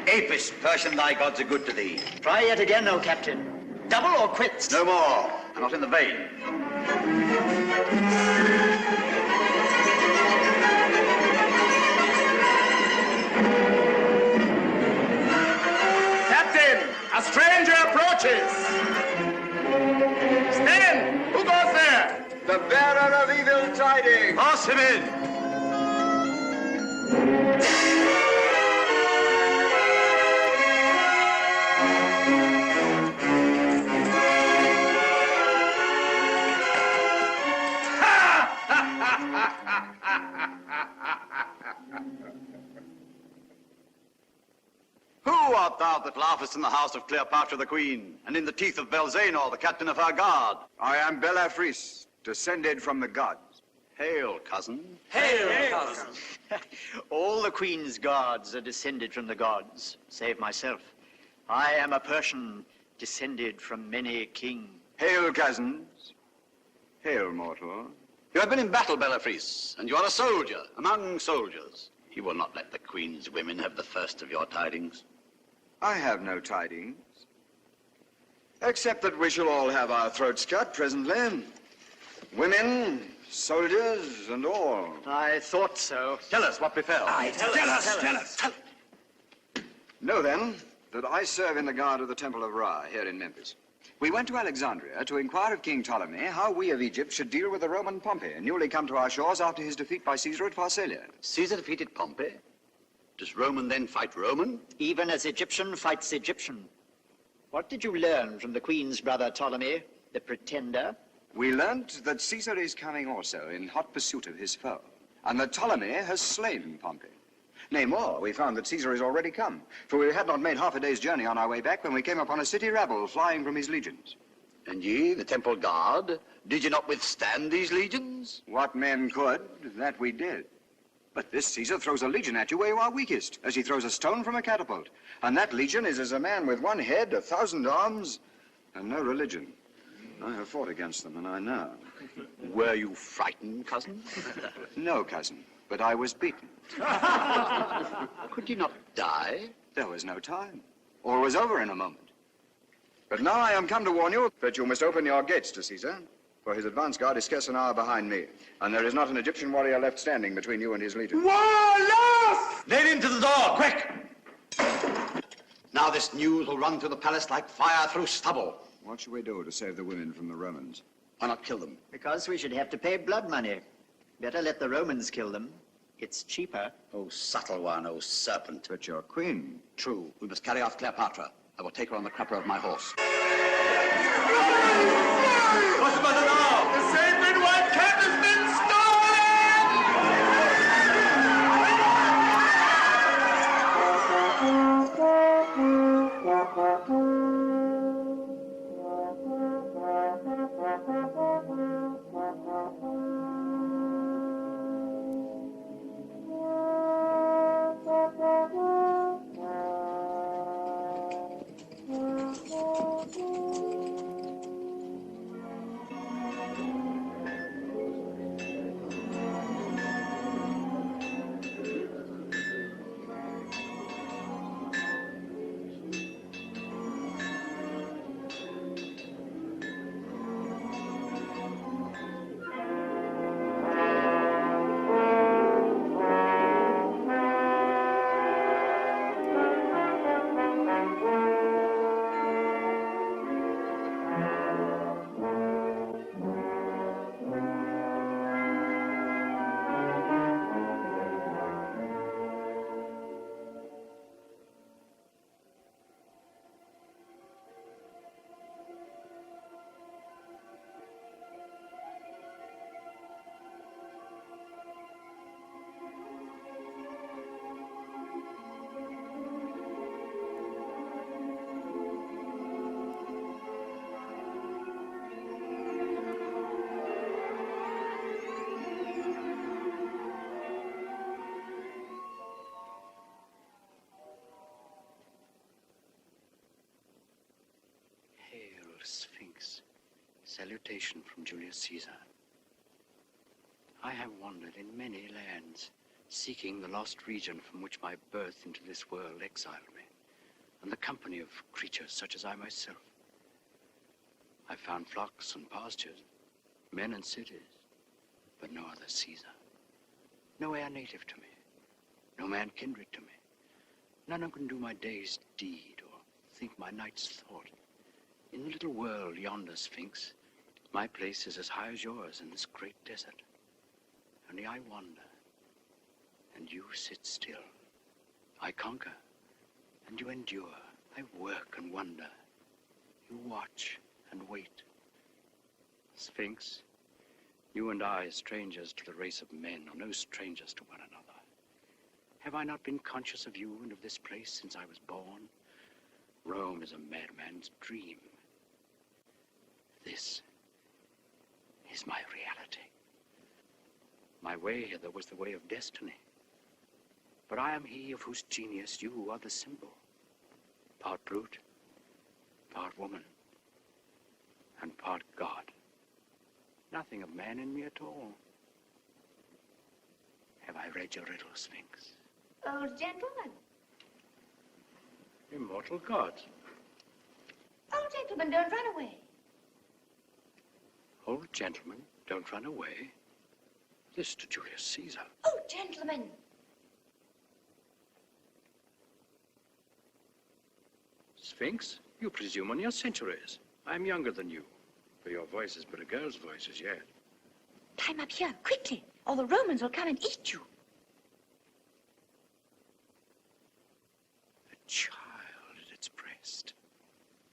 apist, Persian, thy gods are good to thee. Try yet again, O captain. Double or quits? No more. I'm not in the vein. Captain, a stranger approaches. Stand! Who goes there? The bearer of evil tidings. Pass him in. Who art thou that laughest in the house of Cleópatra the queen, and in the teeth of Belzanor, the captain of our guard? I am Belafris, descended from the gods. Hail, cousin. Hail, cousin. All the queen's guards are descended from the gods, save myself. I am a Persian, descended from many a king. Hail, cousins. Hail, mortal. You have been in battle, Belafris, and you are a soldier among soldiers. You will not let the queen's women have the first of your tidings. I have no tidings, except that we shall all have our throats cut presently. Women, soldiers, and all. I thought so. Tell us what befell. Tell us. Know then that I serve in the guard of the Temple of Ra here in Memphis. We went to Alexandria to inquire of King Ptolemy how we of Egypt should deal with the Roman Pompey, newly come to our shores after his defeat by Caesar at Pharsalia. Caesar defeated Pompey? Does Roman then fight Roman? Even as Egyptian fights Egyptian. What did you learn from the queen's brother Ptolemy, the pretender? We learnt that Caesar is coming also in hot pursuit of his foe, and that Ptolemy has slain Pompey. Nay, more, we found that Caesar is already come, for we had not made half a day's journey on our way back when we came upon a city rabble flying from his legions. And ye, the temple guard, did ye not withstand these legions? What men could, that we did. But this Caesar throws a legion at you where you are weakest, as he throws a stone from a catapult. And that legion is as a man with one head, 1,000 arms, and no religion. I have fought against them, and I know. Were you frightened, cousin? No, cousin, but I was beaten. Could you not die? There was no time. All was over in a moment. But now I am come to warn you that you must open your gates to Caesar, for his advance guard is scarce an hour behind me, and there is not an Egyptian warrior left standing between you and his legion. Warlord! Lead him to the door, quick! Now this news will run through the palace like fire through stubble. What should we do to save the women from the Romans? Why not kill them? Because we should have to pay blood money. Better let the Romans kill them. It's cheaper. Oh, subtle one, oh, serpent. But your queen. True. We must carry off Cleopatra. I will take her on the crupper of my horse. What's the matter now? The sacred white cat has been Sphinx, salutation from Julius Caesar. I have wandered in many lands, seeking the lost region from which my birth into this world exiled me. and the company of creatures such as I myself. I found flocks and pastures, men and cities, but no other Caesar. No air native to me, no man kindred to me. None who can do my day's deed or think my night's thought. In the little world yonder, Sphinx, my place is as high as yours in this great desert. Only I wander, and you sit still. I conquer, and you endure. I work and wonder. You watch and wait. Sphinx, you and I, strangers to the race of men, are no strangers to one another. Have I not been conscious of you and of this place since I was born? Rome is a madman's dream. This is my reality. My way hither was the way of destiny. But I am he of whose genius you are the symbol. Part brute, part woman, and part God. Nothing of man in me at all. Have I read your riddle, Sphinx? Old gentleman. Immortal gods. Old gentleman, don't run away. Old gentlemen, don't run away. This to Julius Caesar. Old gentleman. Sphinx, you presume on your centuries. I'm younger than you, for your voice is but a girl's voice as yet. Climb up here, quickly, or the Romans will come and eat you. A child at its breast.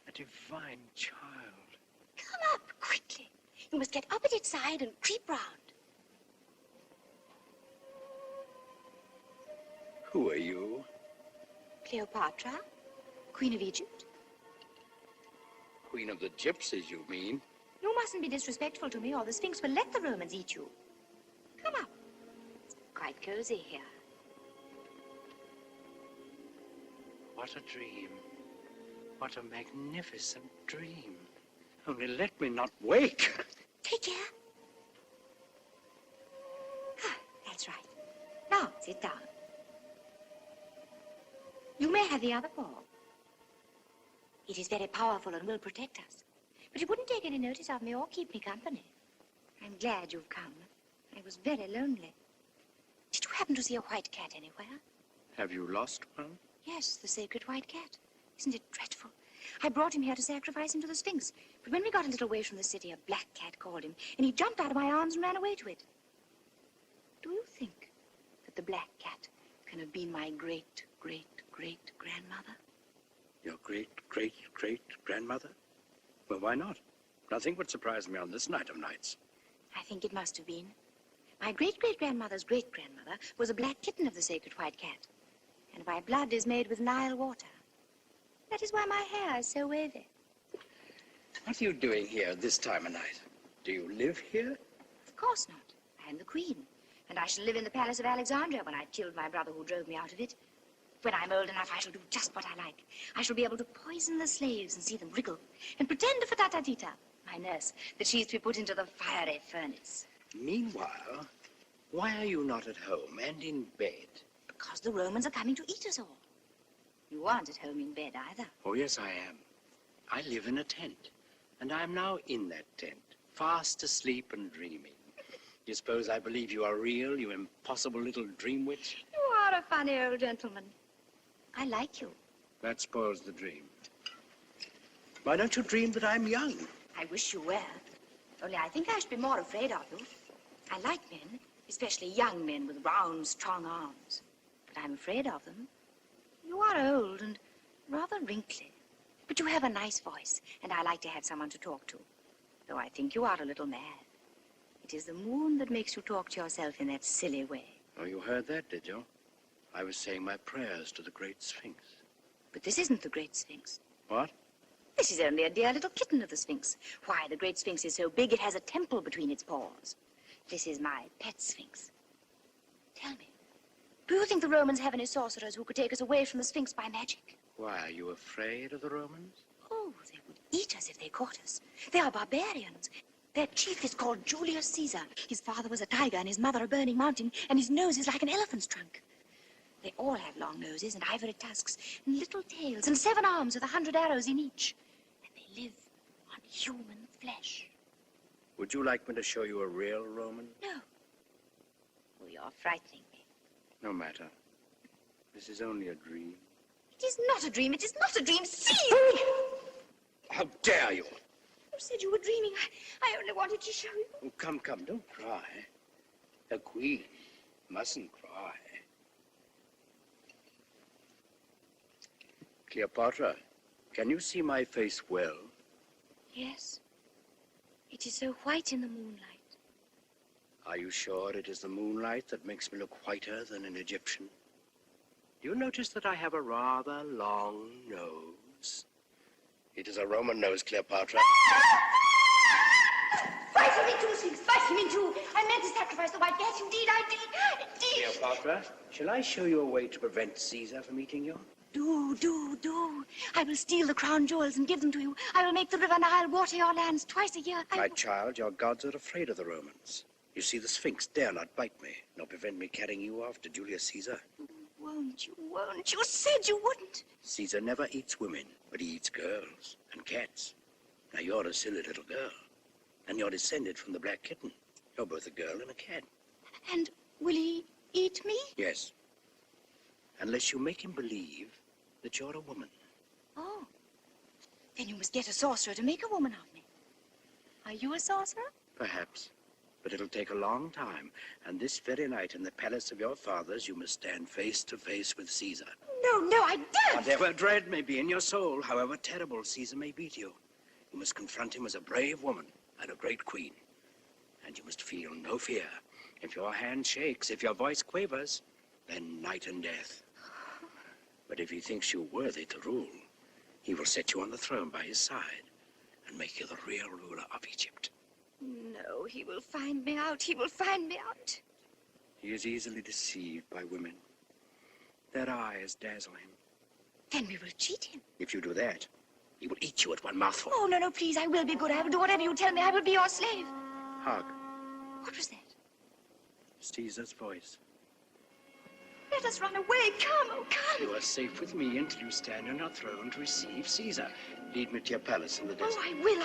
A divine child. Come up, quickly. You must get up at its side and creep round. Who are you? Cleopatra, Queen of Egypt. Queen of the Gypsies, you mean? You mustn't be disrespectful to me, or the Sphinx will let the Romans eat you. Come up. It's quite cozy here. What a dream. What a magnificent dream. Only let me not wake. Take care. Ah, that's right. Now, sit down. You may have the other paw. It is very powerful and will protect us. But it wouldn't take any notice of me or keep me company. I'm glad you've come. I was very lonely. Did you happen to see a white cat anywhere? Have you lost one? Yes, the sacred white cat. Isn't it dreadful? I brought him here to sacrifice him to the Sphinx. But when we got a little way from the city, a black cat called him, and he jumped out of my arms and ran away to it. Do you think that the black cat can have been my great-great-great-grandmother? Your great-great-great-grandmother? Well, why not? Nothing would surprise me on this night of nights. I think it must have been. My great-great-grandmother's great-grandmother was a black kitten of the sacred white cat. And my blood is made with Nile water. That is why my hair is so wavy. What are you doing here this time of night? Do you live here? Of course not. I am the queen. And I shall live in the palace of Alexandria when I killed my brother who drove me out of it. When I'm old enough, I shall do just what I like. I shall be able to poison the slaves and see them wriggle, and pretend to Fatatatita, my nurse, that she's to be put into the fiery furnace. Meanwhile, why are you not at home and in bed? Because the Romans are coming to eat us all. You aren't at home in bed either. Oh, yes, I am. I live in a tent, and I'm now in that tent, fast asleep and dreaming. You suppose I believe you are real, you impossible little dream witch? You are a funny old gentleman. I like you. That spoils the dream. Why don't you dream that I'm young? I wish you were. Only I think I should be more afraid of you. I like men, especially young men with round, strong arms. But I'm afraid of them. You are old and rather wrinkly. But you have a nice voice, and I like to have someone to talk to. Though I think you are a little mad. It is the moon that makes you talk to yourself in that silly way. Oh, you heard that, did you? I was saying my prayers to the great Sphinx. But this isn't the great Sphinx. What? This is only a dear little kitten of the Sphinx. Why, the great Sphinx is so big it has a temple between its paws. This is my pet Sphinx. Tell me, do you think the Romans have any sorcerers who could take us away from the Sphinx by magic? Why, are you afraid of the Romans? Oh, they would eat us if they caught us. They are barbarians. Their chief is called Julius Caesar. His father was a tiger and his mother a burning mountain, and his nose is like an elephant's trunk. They all have long noses and ivory tusks and little tails and 7 arms with 100 arrows in each. And they live on human flesh. Would you like me to show you a real Roman? No. Oh, you're frightening me. No matter. This is only a dream. It is not a dream. It is not a dream. See! How dare you? You said you were dreaming. I only wanted to show you. Oh, come, don't cry. A queen mustn't cry. Cleopatra, can you see my face well? Yes. It is so white in the moonlight. Are you sure it is the moonlight that makes me look whiter than an Egyptian? Do you notice that I have a rather long nose? It is a Roman nose, Cleopatra. Bite him in two, Sphinx. Bite him in two. I meant to sacrifice the white cat. Indeed, I did. Indeed. Cleopatra, shall I show you a way to prevent Caesar from eating you? Do. I will steal the crown jewels and give them to you. I will make the river Nile water your lands twice a year. My child, your gods are afraid of the Romans. You see, the Sphinx dare not bite me, nor prevent me carrying you off to Julius Caesar. Won't you? You said you wouldn't. Caesar never eats women, but he eats girls and cats. Now, you're a silly little girl, and you're descended from the black kitten. You're both a girl and a cat. And will he eat me? Yes. Unless you make him believe that you're a woman. Oh. Then you must get a sorcerer to make a woman of me. Are you a sorcerer? Perhaps. But it'll take a long time. And this very night in the palace of your fathers, you must stand face to face with Caesar. No, I daren't. Whatever dread may be in your soul, however terrible Caesar may be to you, you must confront him as a brave woman and a great queen. And you must feel no fear. If your hand shakes, if your voice quavers, then night and death. But if he thinks you worthy to rule, he will set you on the throne by his side and make you the real ruler of Egypt. No, he will find me out. He will find me out. He is easily deceived by women. Their eyes dazzle him. Then we will cheat him. If you do that, he will eat you at one mouthful. Oh, no, please. I will be good. I will do whatever you tell me. I will be your slave. Hark. What was that? Caesar's voice. Let us run away. Come, oh, come. You are safe with me until you stand on your throne to receive Caesar. Lead me to your palace in the desert. Oh, I will.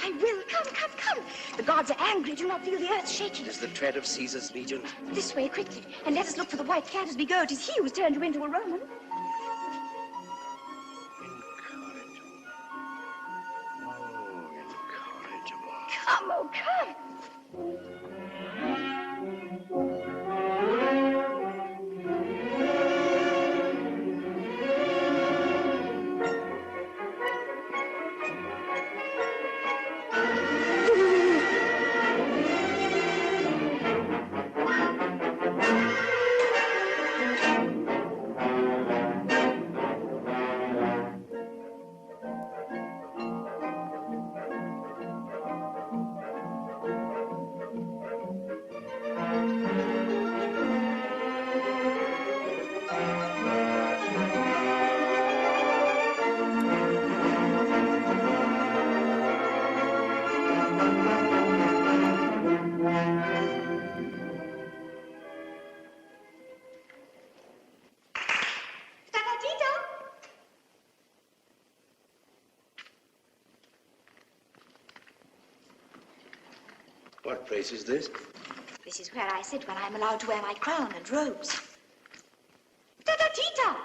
Come. The gods are angry. Do not feel the earth shaking. It is the tread of Caesar's legion. This way, quickly. And let us look for the white cat as we go. It is he who has turned you into a Roman. Incorrigible. Oh, incorrigible. Come, oh, come. What place is this? This is where I sit when I'm allowed to wear my crown and robes. Tita!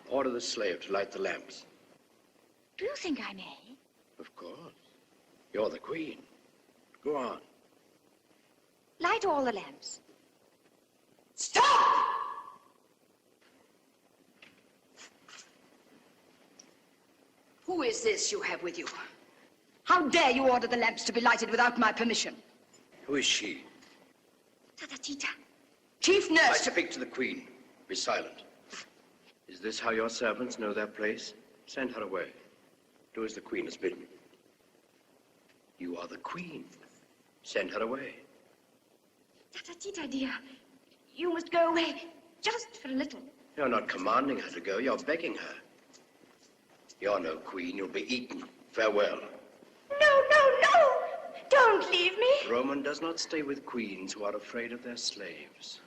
Order the slave to light the lamps. Do you think I may? Of course. You're the queen. Go on. Light all the lamps. Stop! Who is this you have with you? How dare you order the lamps to be lighted without my permission? Who is she? Tita. Chief I nurse. speak to the queen. Be silent. Is this how your servants know their place? Send her away. Do as the queen has bidden. You are the queen. Send her away. Tita, dear. You must go away. Just for a little. You're not commanding her to go. You're begging her. You're no queen. You'll be eaten. Farewell. No! Don't leave me. Roman does not stay with queens who are afraid of their slaves.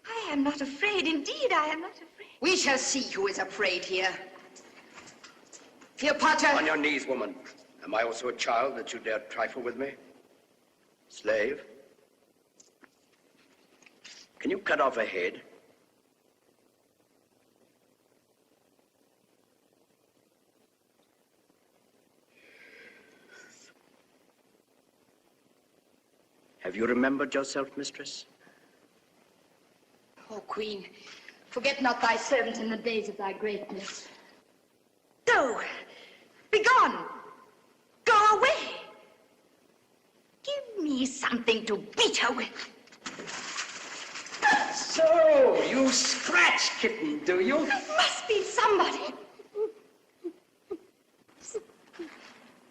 I am not afraid. Indeed, I am not afraid. We shall see who is afraid here. Cleopatra. On your knees, woman. Am I also a child that you dare trifle with me? Slave? Can you cut off a head? Have you remembered yourself, mistress? O Queen, forget not thy servant in the days of thy greatness. Go. Be gone. Go away. Give me something to beat her with. So, you scratch kitten, do you? It must be somebody.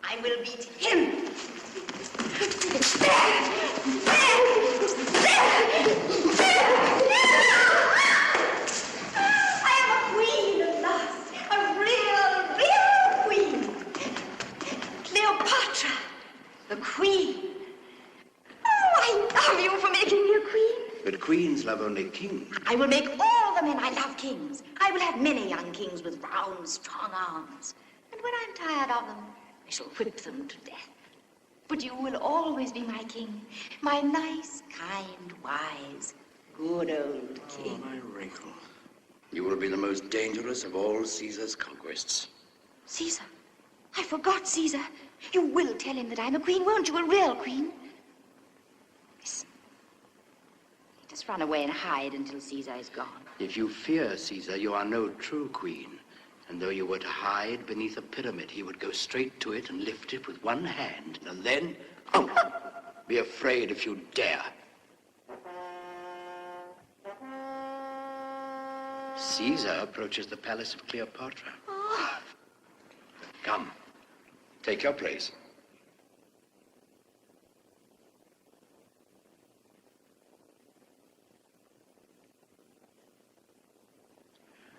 I will beat him. I am a queen at last. A real queen. Cleopatra, the queen. Oh, I love you for making me a queen. But queens love only kings. I will make all the men I love kings. I will have many young kings with round, strong arms. And when I'm tired of them, I shall whip them to death. But you will always be my king, my nice, kind, wise, good old king. Oh, my wrinkle. You will be the most dangerous of all Caesar's conquests. Caesar? I forgot Caesar. You will tell him that I'm a queen, won't you? A real queen. Listen. Just run away and hide until Caesar is gone. If you fear Caesar, you are no true queen. And though you were to hide beneath a pyramid, he would go straight to it and lift it with one hand. And then, oh, be afraid if you dare. Caesar approaches the palace of Cleopatra. Oh. Come, take your place.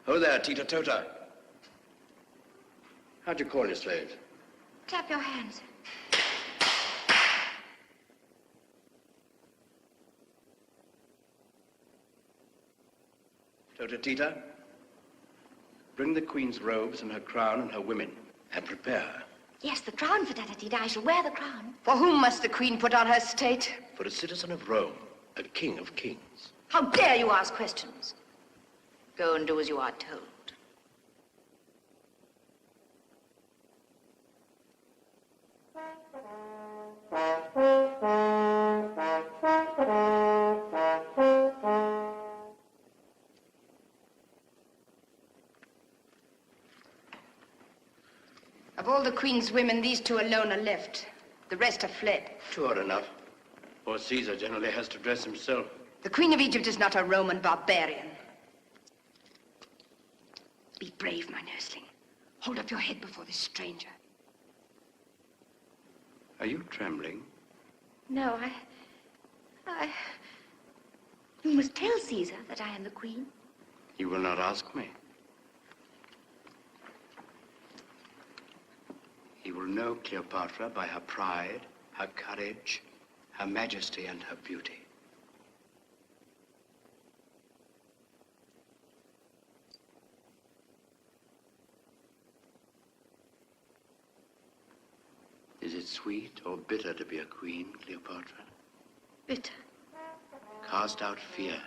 Oh there, Tita Tota. How'd you call your slaves? Clap your hands. Tota Tita, bring the queen's robes and her crown and her women, and prepare her. Yes, the crown for Tatatita. I shall wear the crown. For whom must the Queen put on her state? For a citizen of Rome, a king of kings. How dare you ask questions? Go and do as you are told. Of all the Queen's women, these two alone are left. The rest have fled. Two are enough. For Caesar generally has to dress himself. The Queen of Egypt is not a Roman barbarian. Be brave, my nursling. Hold up your head before this stranger. Are you trembling? No, You must tell Caesar that I am the queen. He will not ask me. He will know Cleopatra by her pride, her courage, her majesty, and her beauty. Is it sweet or bitter to be a queen, Cleopatra? Bitter. Cast out fear,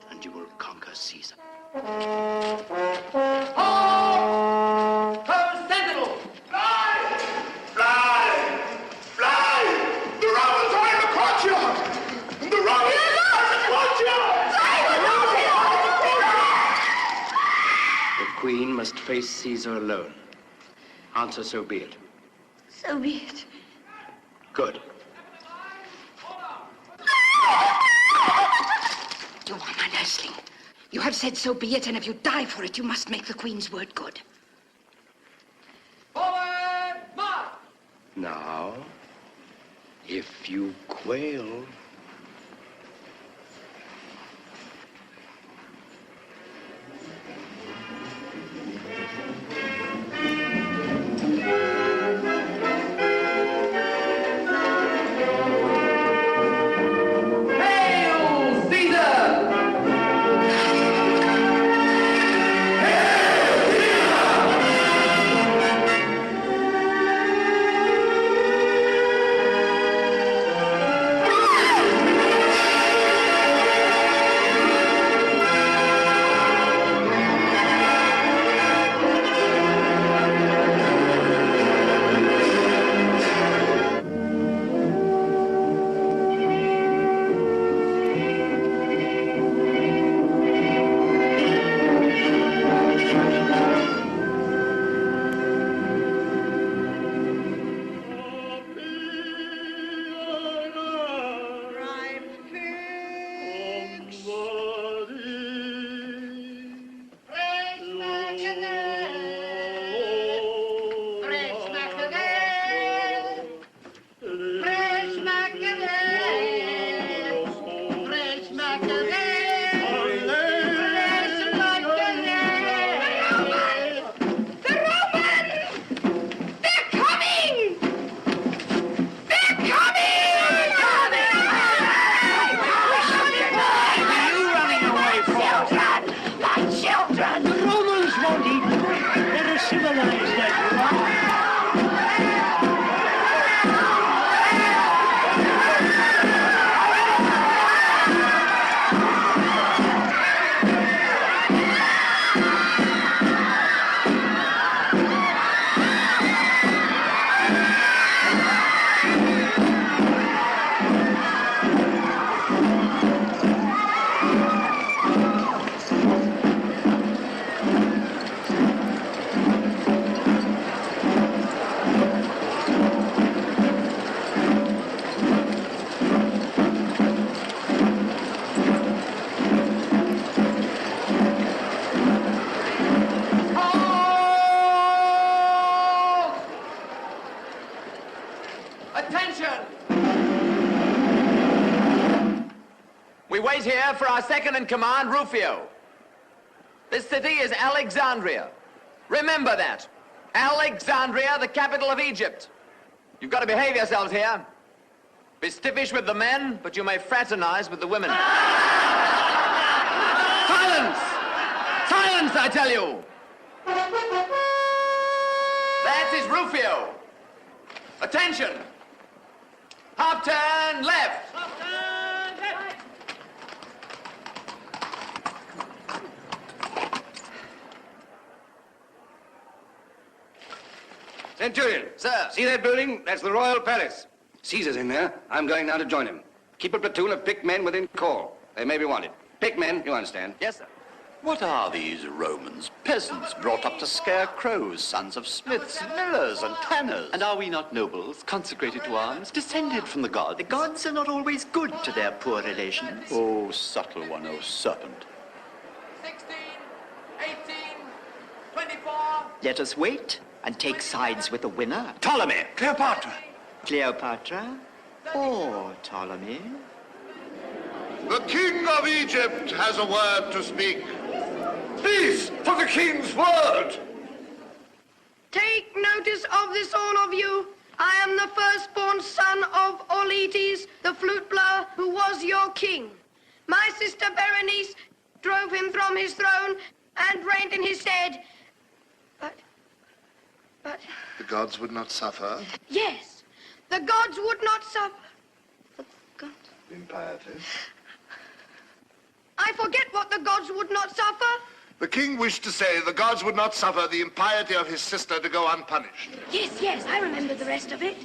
and you will conquer Caesar. Sentinel! Fly! Fly! Fly! The robbers are in the courtyard! The robbers are in the courtyard! The queen must face Caesar alone. Answer, so be it. So be it. Good. You are my nursling. You have said so be it, and if you die for it, you must make the Queen's word good. Forward, march! Now, if you quail... have for our second in command, Rufio. This city is Alexandria. Remember that. Alexandria, the capital of Egypt. You've got to behave yourselves here. Be stiffish with the men, but you may fraternize with the women. Silence! Silence, I tell you! That is Rufio. Attention! Half turn left! Half turn left! Centurion. Sir. See that building? That's the Royal Palace. Caesar's in there. I'm going now to join him. Keep a platoon of picked men within call. They may be wanted. Picked men, you understand. Yes, sir. What are these Romans? Peasants brought up to scare crows, sons of smiths, millers, and tanners. And are we not nobles, consecrated to arms, descended from the gods? The gods are not always good to their poor relations. Oh, subtle one, oh serpent. 16, 18, 24. Let us wait and take sides with the winner. Ptolemy. Cleopatra. Cleopatra or Ptolemy? The king of Egypt has a word to speak. Please, for the king's word. Take notice of this, all of you. I am the firstborn son of Auletes, the flute blower, who was your king. My sister Berenice drove him from his throne and reigned in his stead. But... The gods would not suffer. Yes, the gods would not suffer. The gods... Impiety. I forget what the gods would not suffer. The king wished to say the gods would not suffer the impiety of his sister to go unpunished. Yes, I remember the rest of it.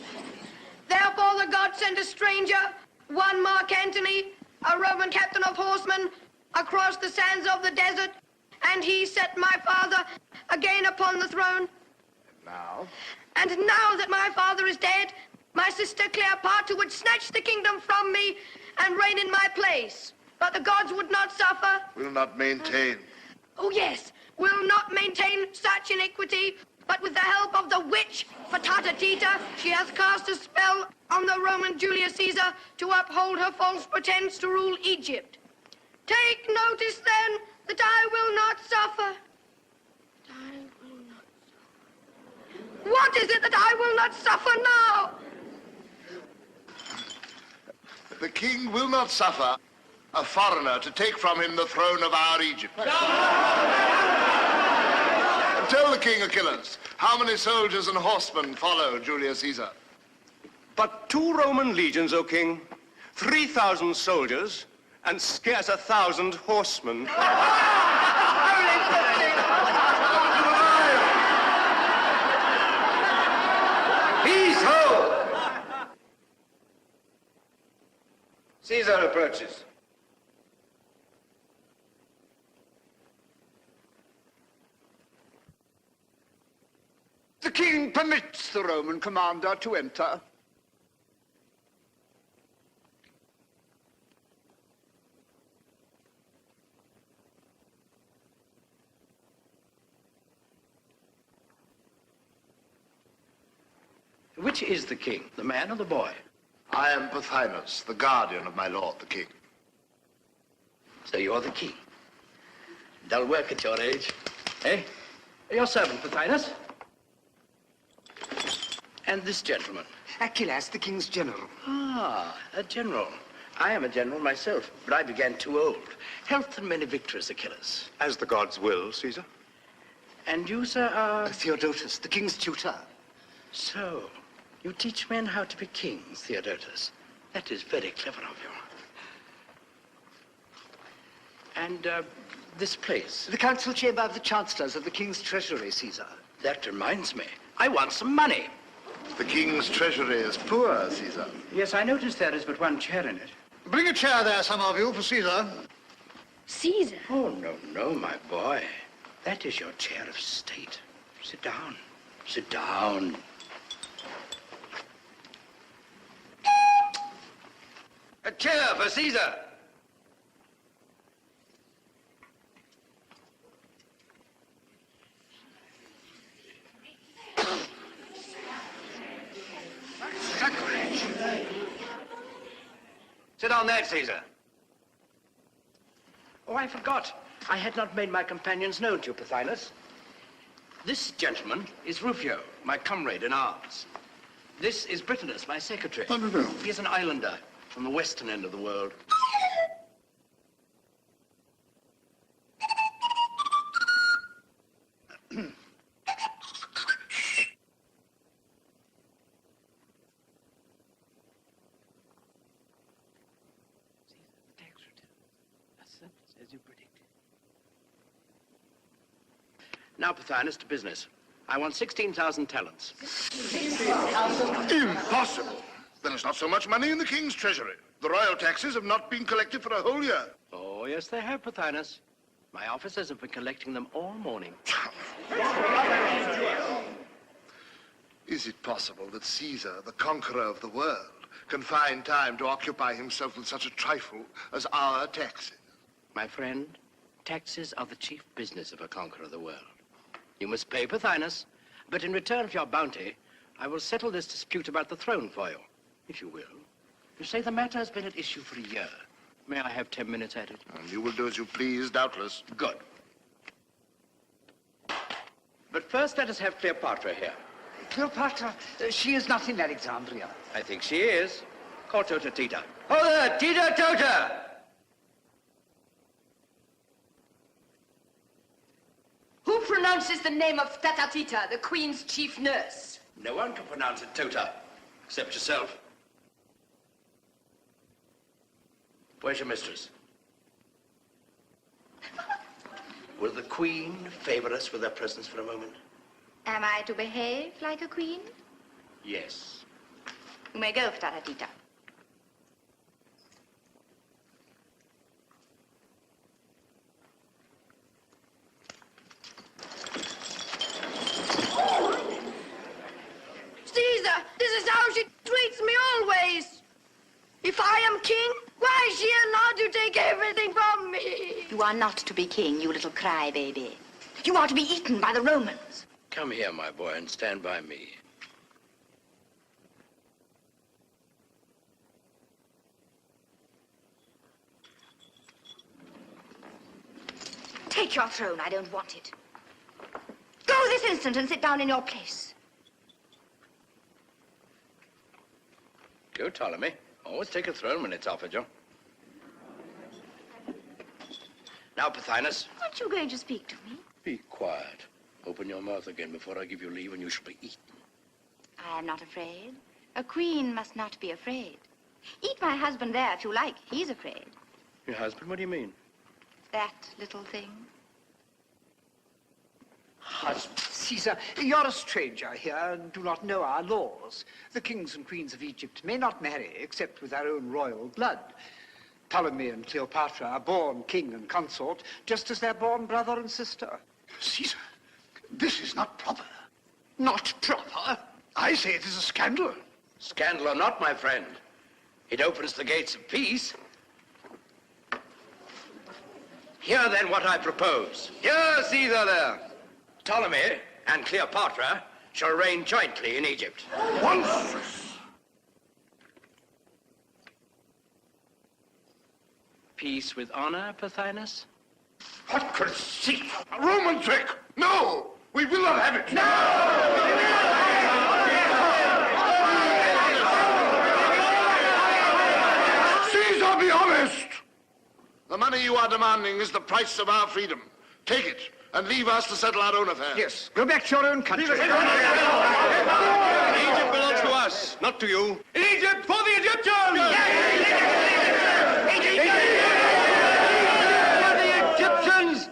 Therefore the gods sent a stranger, one Mark Antony, a Roman captain of horsemen, across the sands of the desert, and he set my father again upon the throne. And now that my father is dead, my sister Cleopatra would snatch the kingdom from me and reign in my place. But the gods would not suffer. Will not maintain. Oh, yes, will not maintain such iniquity, but with the help of the witch, Patata Tita, she has cast a spell on the Roman Julius Caesar to uphold her false pretense to rule Egypt. Take notice, then, that I will not suffer. I will not suffer. What is it that I will not suffer now? The king will not suffer a foreigner to take from him the throne of our Egypt. Tell the king, Achilles, how many soldiers and horsemen follow Julius Caesar? But 2 Roman legions, O king, 3,000 soldiers, and scarce 1,000 horsemen. Peace, ho! Caesar approaches. The king permits the Roman commander to enter. Which is the king, the man or the boy? I am Pothinus, the guardian of my lord, the king. So you're the king. Dull work at your age. Eh? Your servant, Pothinus. And this gentleman? Achilles, the king's general. Ah, a general. I am a general myself, but I began too old. Health and many victories, Achilles. As the gods will, Caesar. And you, sir, are... Theodotus, the king's tutor. So, you teach men how to be kings, Theodotus. That is very clever of you. And, this place? The council chamber of the chancellors of the king's treasury, Caesar. That reminds me. I want some money. The king's treasury is poor, Caesar. Yes, I noticed there is but one chair in it. Bring a chair there, some of you, for Caesar. Caesar? Oh, no, my boy. That is your chair of state. Sit down. Sit down. A chair for Caesar. Sit on that, Caesar. Oh, I forgot. I had not made my companions known to you, Pothinus. This gentleman is Rufio, my comrade in arms. This is Britanus, my secretary. Oh, no. He is an islander from the western end of the world. Now, Pothinus, to business. I want 16,000 talents. Impossible. Then it's not so much money in the king's treasury. The royal taxes have not been collected for a whole year. Oh, yes, they have, Pothinus. My officers have been collecting them all morning. Is it possible that Caesar, the conqueror of the world, can find time to occupy himself with such a trifle as our taxes? My friend, taxes are the chief business of a conqueror of the world. You must pay, Pothinus, but in return for your bounty, I will settle this dispute about the throne for you, if you will. You say the matter has been at issue for a year. May I have 10 minutes at it? And you will do as you please, doubtless. Good. But first, let us have Cleopatra here. Cleopatra, she is not in Alexandria. I think she is. Call Tota Tita. Oh, there, Tita Tota! Who pronounces the name of Tata Tita, the Queen's chief nurse? No one can pronounce it Tota, except yourself. Where's your mistress? Will the Queen favor us with her presence for a moment? Am I to behave like a queen? Yes. You may go, Tata Tita. Caesar, this is how she treats me always. If I am king, why is she allowed to take everything from me? You are not to be king, you little crybaby. You are to be eaten by the Romans. Come here, my boy, and stand by me. Take your throne, I don't want it. Go this instant and sit down in your place. Go, Ptolemy. Always take a throne when it's offered you. Now, Pothinus. Aren't you going to speak to me? Be quiet. Open your mouth again before I give you leave, and you shall be eaten. I am not afraid. A queen must not be afraid. Eat my husband there if you like. He's afraid. Your husband? What do you mean? That little thing. Husband, Caesar, you're a stranger here and do not know our laws. The kings and queens of Egypt may not marry except with their own royal blood. Ptolemy and Cleopatra are born king and consort, just as they're born brother and sister. Caesar, this is not proper. Not proper? I say it is a scandal. Scandal or not, my friend. It opens the gates of peace. Hear then what I propose. Hear, Caesar, there. Ptolemy and Cleopatra shall reign jointly in Egypt. Monstrous! Peace with honor, Pothinus? What conceit! A Roman trick! No! We will not have it! No! Caesar, be honest! The money you are demanding is the price of our freedom. Take it, and leave us to settle our own affairs. Yes, go back to your own country. Egypt belongs to us, not to you. Egypt for the Egyptians! For the Egyptians!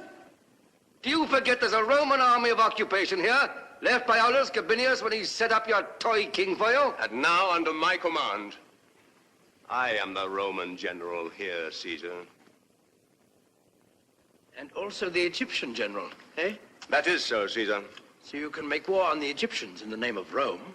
Do you forget there's a Roman army of occupation here, left by Aulus Gabinius when he set up your toy king for you? And now, under my command, I am the Roman general here, Caesar. And also the Egyptian general, eh? That is so, Caesar. So you can make war on the Egyptians in the name of Rome,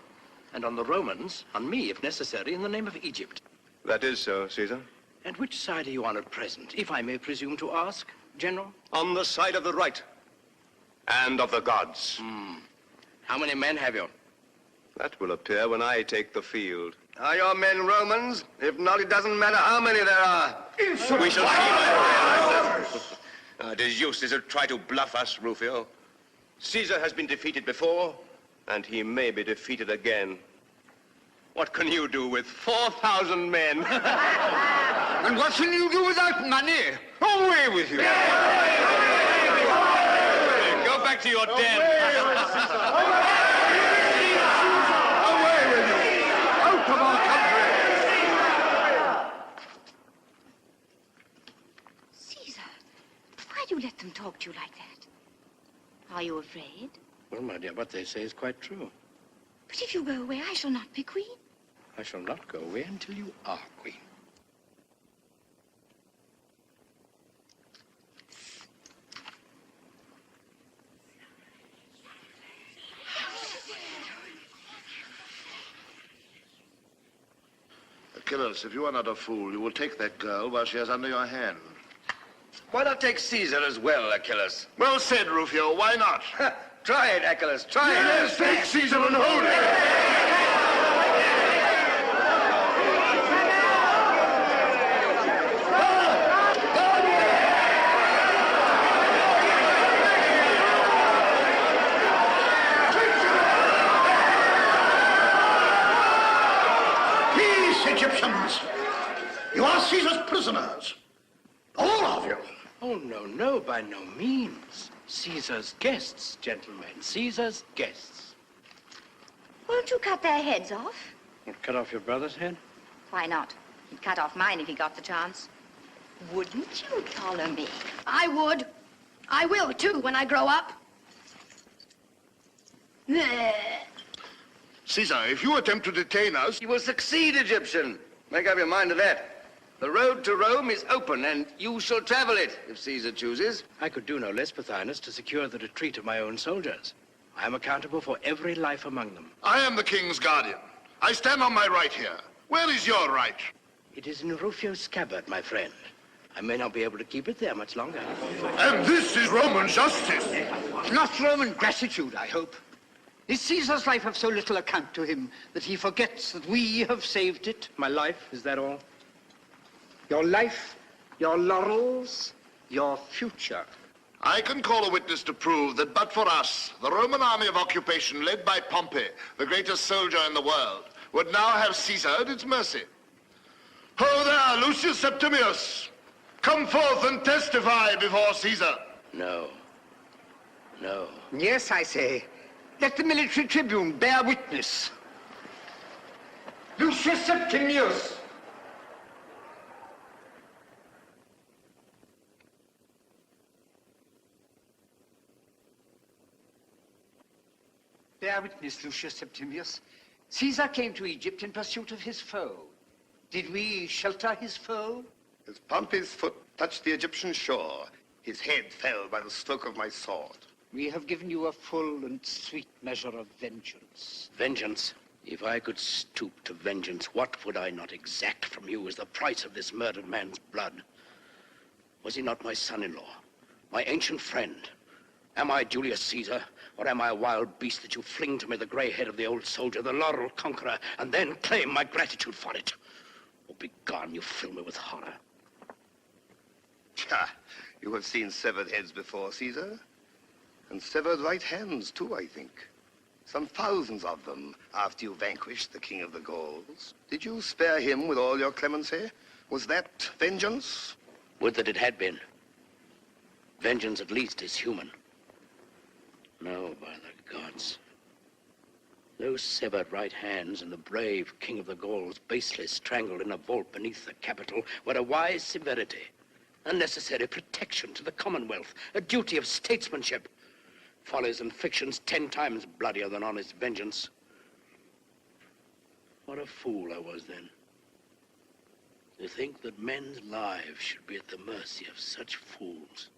and on the Romans, on me, if necessary, in the name of Egypt. That is so, Caesar. And which side are you on at present, if I may presume to ask, General? On the side of the right, and of the gods. How many men have you? That will appear when I take the field. Are your men Romans? If not, it doesn't matter how many there are. Insolent! We shall see, my friends. course. It is useless to try to bluff us, Rufio. Caesar has been defeated before, and he may be defeated again. What can you do with 4,000 men? And what can you do without money? Away with you! Go back to your den. Away with you! Out of our country! Cesar, why do you let them talk to you like that? Are you afraid? Well, my dear, what they say is quite true. But if you go away, I shall not be queen. I shall not go away until you are queen. Achilles, if you are not a fool, you will take that girl while she is under your hand. Why not take Caesar as well, Achilles? Well said, Rufio. Why not? Try it, Achilles. Try it. Yes, take Caesar and hold it. Egyptians, you are Caesar's prisoners. All of you. Oh, no, no, by no means. Caesar's guests, gentlemen. Caesar's guests. Won't you cut their heads off? Cut off your brother's head? Why not? He'd cut off mine if he got the chance. Wouldn't you, Ptolemy? I would. I will, too, when I grow up. Caesar, if you attempt to detain us... You will succeed, Egyptian. Make up your mind to that. The road to Rome is open, and you shall travel it, if Caesar chooses. I could do no less, Pothinus, to secure the retreat of my own soldiers. I am accountable for every life among them. I am the king's guardian. I stand on my right here. Where is your right? It is in Rufio's scabbard, my friend. I may not be able to keep it there much longer. And this is Roman justice. Not Roman gratitude, I hope. Is Caesar's life of so little account to him that he forgets that we have saved it? My life, is that all? Your life, your laurels, your future. I can call a witness to prove that but for us, the Roman army of occupation led by Pompey, the greatest soldier in the world, would now have Caesar at its mercy. Ho there, Lucius Septimius! Come forth and testify before Caesar. No. No. Yes, I say. Let the military tribune bear witness. Lucius Septimius! Bear witness, Lucius Septimius. Caesar came to Egypt in pursuit of his foe. Did we shelter his foe? As Pompey's foot touched the Egyptian shore, his head fell by the stroke of my sword. We have given you a full and sweet measure of vengeance. Vengeance? If I could stoop to vengeance, what would I not exact from you as the price of this murdered man's blood? Was he not my son-in-law, my ancient friend? Am I Julius Caesar, or am I a wild beast that you fling to me the gray head of the old soldier, the laurel conqueror, and then claim my gratitude for it? Oh, begone, you fill me with horror. Ha! You have seen severed heads before, Caesar. And severed right hands, too, I think. Some thousands of them, after you vanquished the king of the Gauls. Did you spare him with all your clemency? Was that vengeance? Would that it had been. Vengeance, at least, is human. No, by the gods. Those severed right hands and the brave king of the Gauls basely strangled in a vault beneath the Capitol were a wise severity, a necessary protection to the Commonwealth, a duty of statesmanship. Follies and fictions 10 times bloodier than honest vengeance. What a fool I was then. To think that men's lives should be at the mercy of such fools.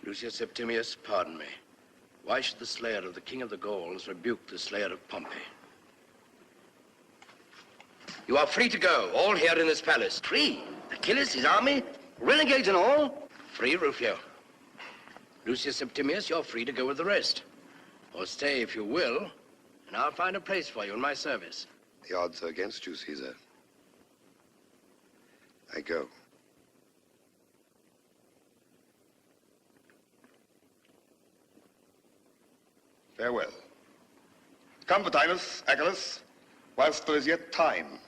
Lucius Septimius, pardon me. Why should the slayer of the king of the Gauls rebuke the slayer of Pompey? You are free to go, all here in this palace. Free? Achilles, his army? Renegades and all? Free, Rufio. Lucius Septimius, you're free to go with the rest. Or stay if you will, and I'll find a place for you in my service. The odds are against you, Caesar. I go. Farewell. Come, Vatinus, Achilles, whilst there is yet time.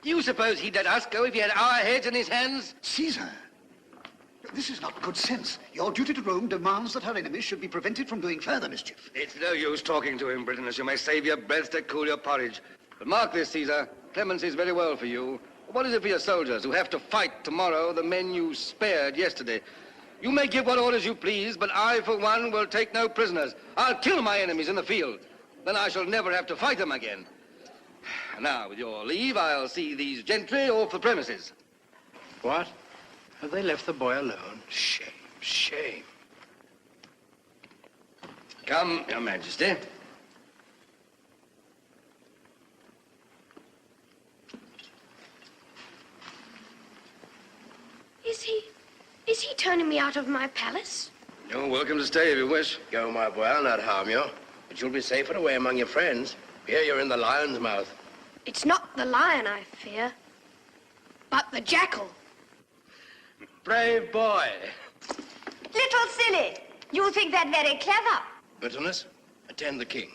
Do you suppose he'd let us go if he had our heads in his hands? Caesar, this is not good sense. Your duty to Rome demands that her enemies should be prevented from doing further mischief. It's no use talking to him, Britanus. You may save your breath to cool your porridge. But mark this, Caesar. Clemency is very well for you. What is it for your soldiers who have to fight tomorrow the men you spared yesterday? You may give what orders you please, but I, for one, will take no prisoners. I'll kill my enemies in the field. Then I shall never have to fight them again. Now, with your leave, I'll see these gentry off the premises. What? Have they left the boy alone? Shame, shame. Come, Your Majesty. Is he turning me out of my palace? You're welcome to stay if you wish. Go, my boy, I'll not harm you. But you'll be safer away among your friends. Here you're in the lion's mouth. It's not the lion I fear, but the jackal. Brave boy. Little silly. You think that very clever. Britanus, attend the king.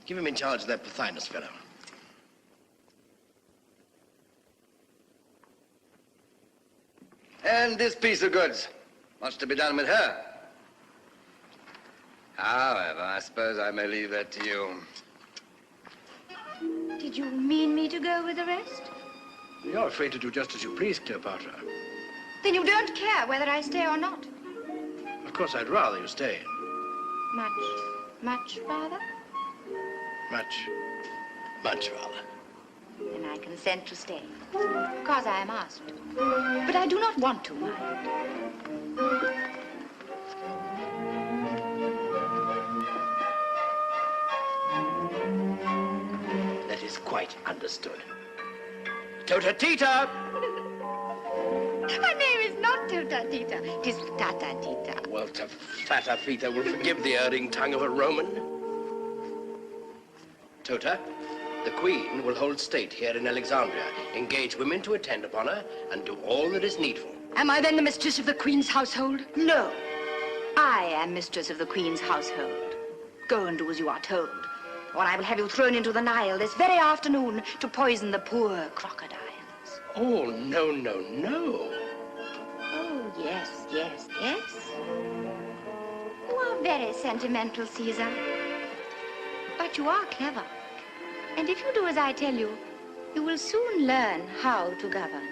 Give him in charge of that Pothinus fellow. And this piece of goods. What's to be done with her? However, I suppose I may leave that to you. Did you mean me to go with the rest? You're free to do just as you please, Cleopatra. Then you don't care whether I stay or not. Of course, I'd rather you stayed. Much rather? Much rather. Then I consent to stay, because I am asked. But I do not want to, mind. That is quite understood. Tota Tita! My name is not Tota Tita. It is Tata Tita. Well, to fatter Fita will forgive the erring tongue of a Roman. Tota, the Queen will hold state here in Alexandria, engage women to attend upon her, and do all that is needful. Am I then the mistress of the Queen's household? No. I am mistress of the Queen's household. Go and do as you are told, or I will have you thrown into the Nile this very afternoon to poison the poor crocodiles. Oh, no, no, no. Oh, yes. You are very sentimental, Caesar. But you are clever. And if you do as I tell you, you will soon learn how to govern.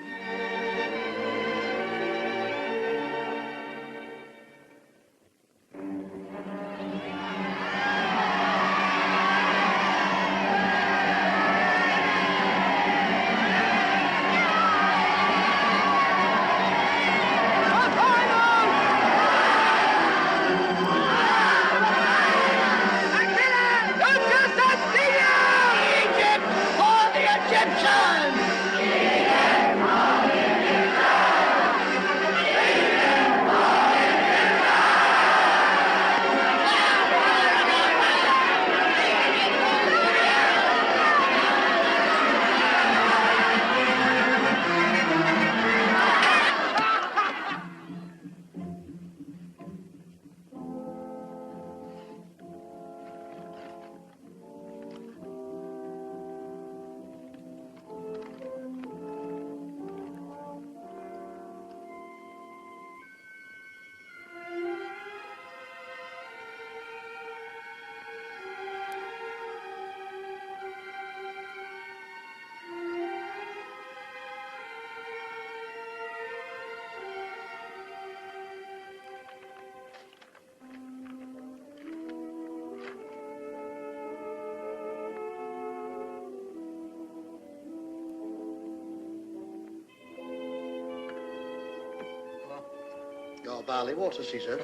Your barley water, Caesar.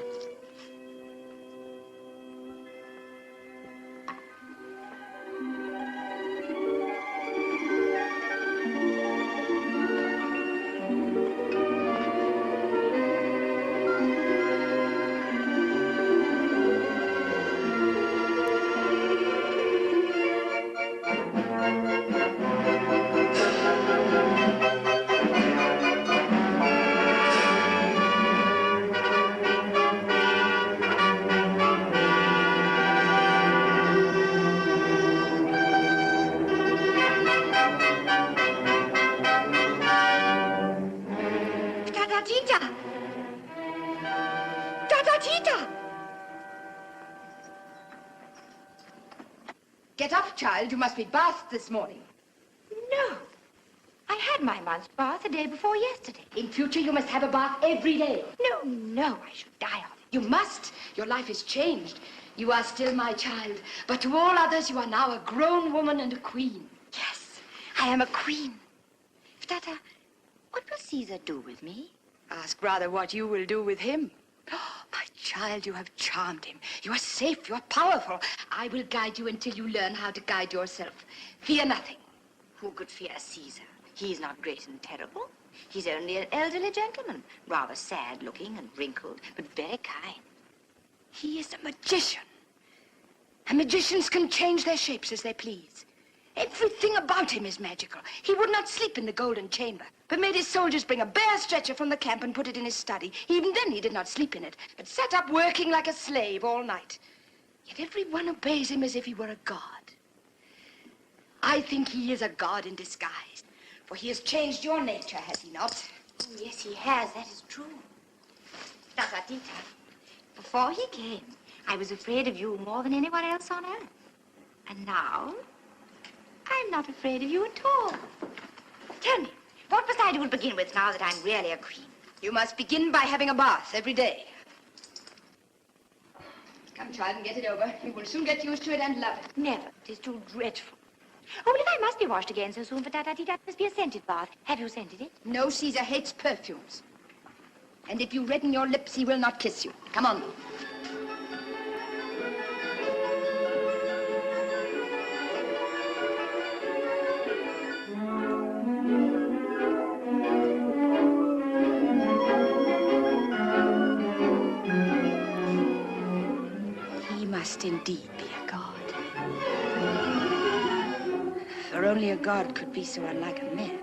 Get up, child. You must be bathed this morning. No. I had my month's bath the day before yesterday. In future, you must have a bath every day. No, I should die of it. You must. Your life is changed. You are still my child, but to all others, you are now a grown woman and a queen. Yes, I am a queen. Tata, what will Caesar do with me? Ask rather what you will do with him. Oh, my child, you have charmed him. You are safe, you are powerful. I will guide you until you learn how to guide yourself. Fear nothing. Who could fear Caesar? He is not great and terrible. He's only an elderly gentleman, rather sad-looking and wrinkled, but very kind. He is a magician. And magicians can change their shapes as they please. Everything about him is magical. He would not sleep in the golden chamber, but made his soldiers bring a bare stretcher from the camp and put it in his study. Even then he did not sleep in it, but sat up working like a slave all night. Yet everyone obeys him as if he were a god. I think he is a god in disguise, for he has changed your nature, has he not? Oh, yes, he has. That is true. Tata, before he came, I was afraid of you more than anyone else on earth. And now, I'm not afraid of you at all. Tell me, what must I do to begin with now that I'm really a queen? You must begin by having a bath every day. Come, child, and get it over. You will soon get used to it and love it. Never. It is too dreadful. Oh, well, if I must be washed again so soon for Tata, must be a scented bath. Have you scented it? No, Caesar hates perfumes. And if you redden your lips, he will not kiss you. Come on. He must indeed be a god. For only a god could be so unlike a man.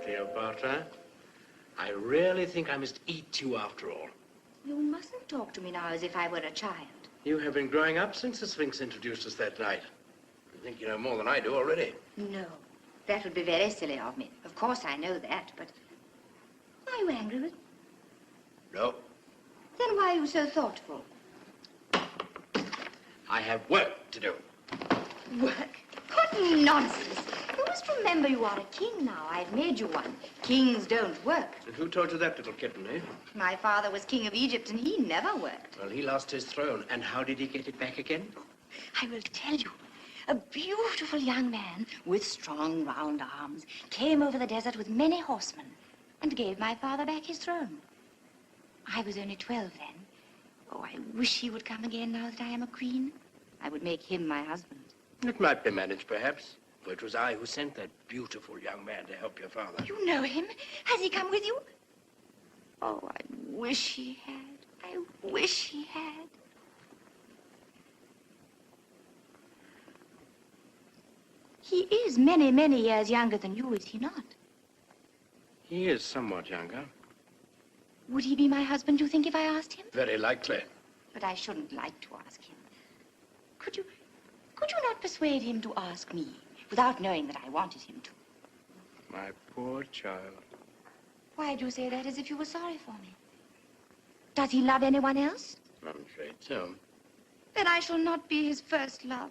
Cleopatra, I really think I must eat you after all. You mustn't talk to me now as if I were a child. You have been growing up since the Sphinx introduced us that night. I think you know more than I do already. No, that would be very silly of me. Of course I know that, but are you angry with me? No. Then why are you so thoughtful? I have work to do. Work? What nonsense. You must remember you are a king now. I've made you one. Kings don't work. And who told you that, little kitten, eh? My father was king of Egypt, and he never worked. Well, he lost his throne. And how did he get it back again? I will tell you. A beautiful young man with strong, round arms came over the desert with many horsemen and gave my father back his throne. I was only 12 then. Oh, I wish he would come again now that I am a queen. I would make him my husband. It might be managed, perhaps. For it was I who sent that beautiful young man to help your father. You know him? Has he come with you? Oh, I wish he had. I wish he had. He is many, many years younger than you, is he not? He is somewhat younger. Would he be my husband, do you think, if I asked him? Very likely. But I shouldn't like to ask him. Could you not persuade him to ask me, without knowing that I wanted him to? My poor child. Why do you say that as if you were sorry for me? Does he love anyone else? I'm afraid so. Then I shall not be his first love.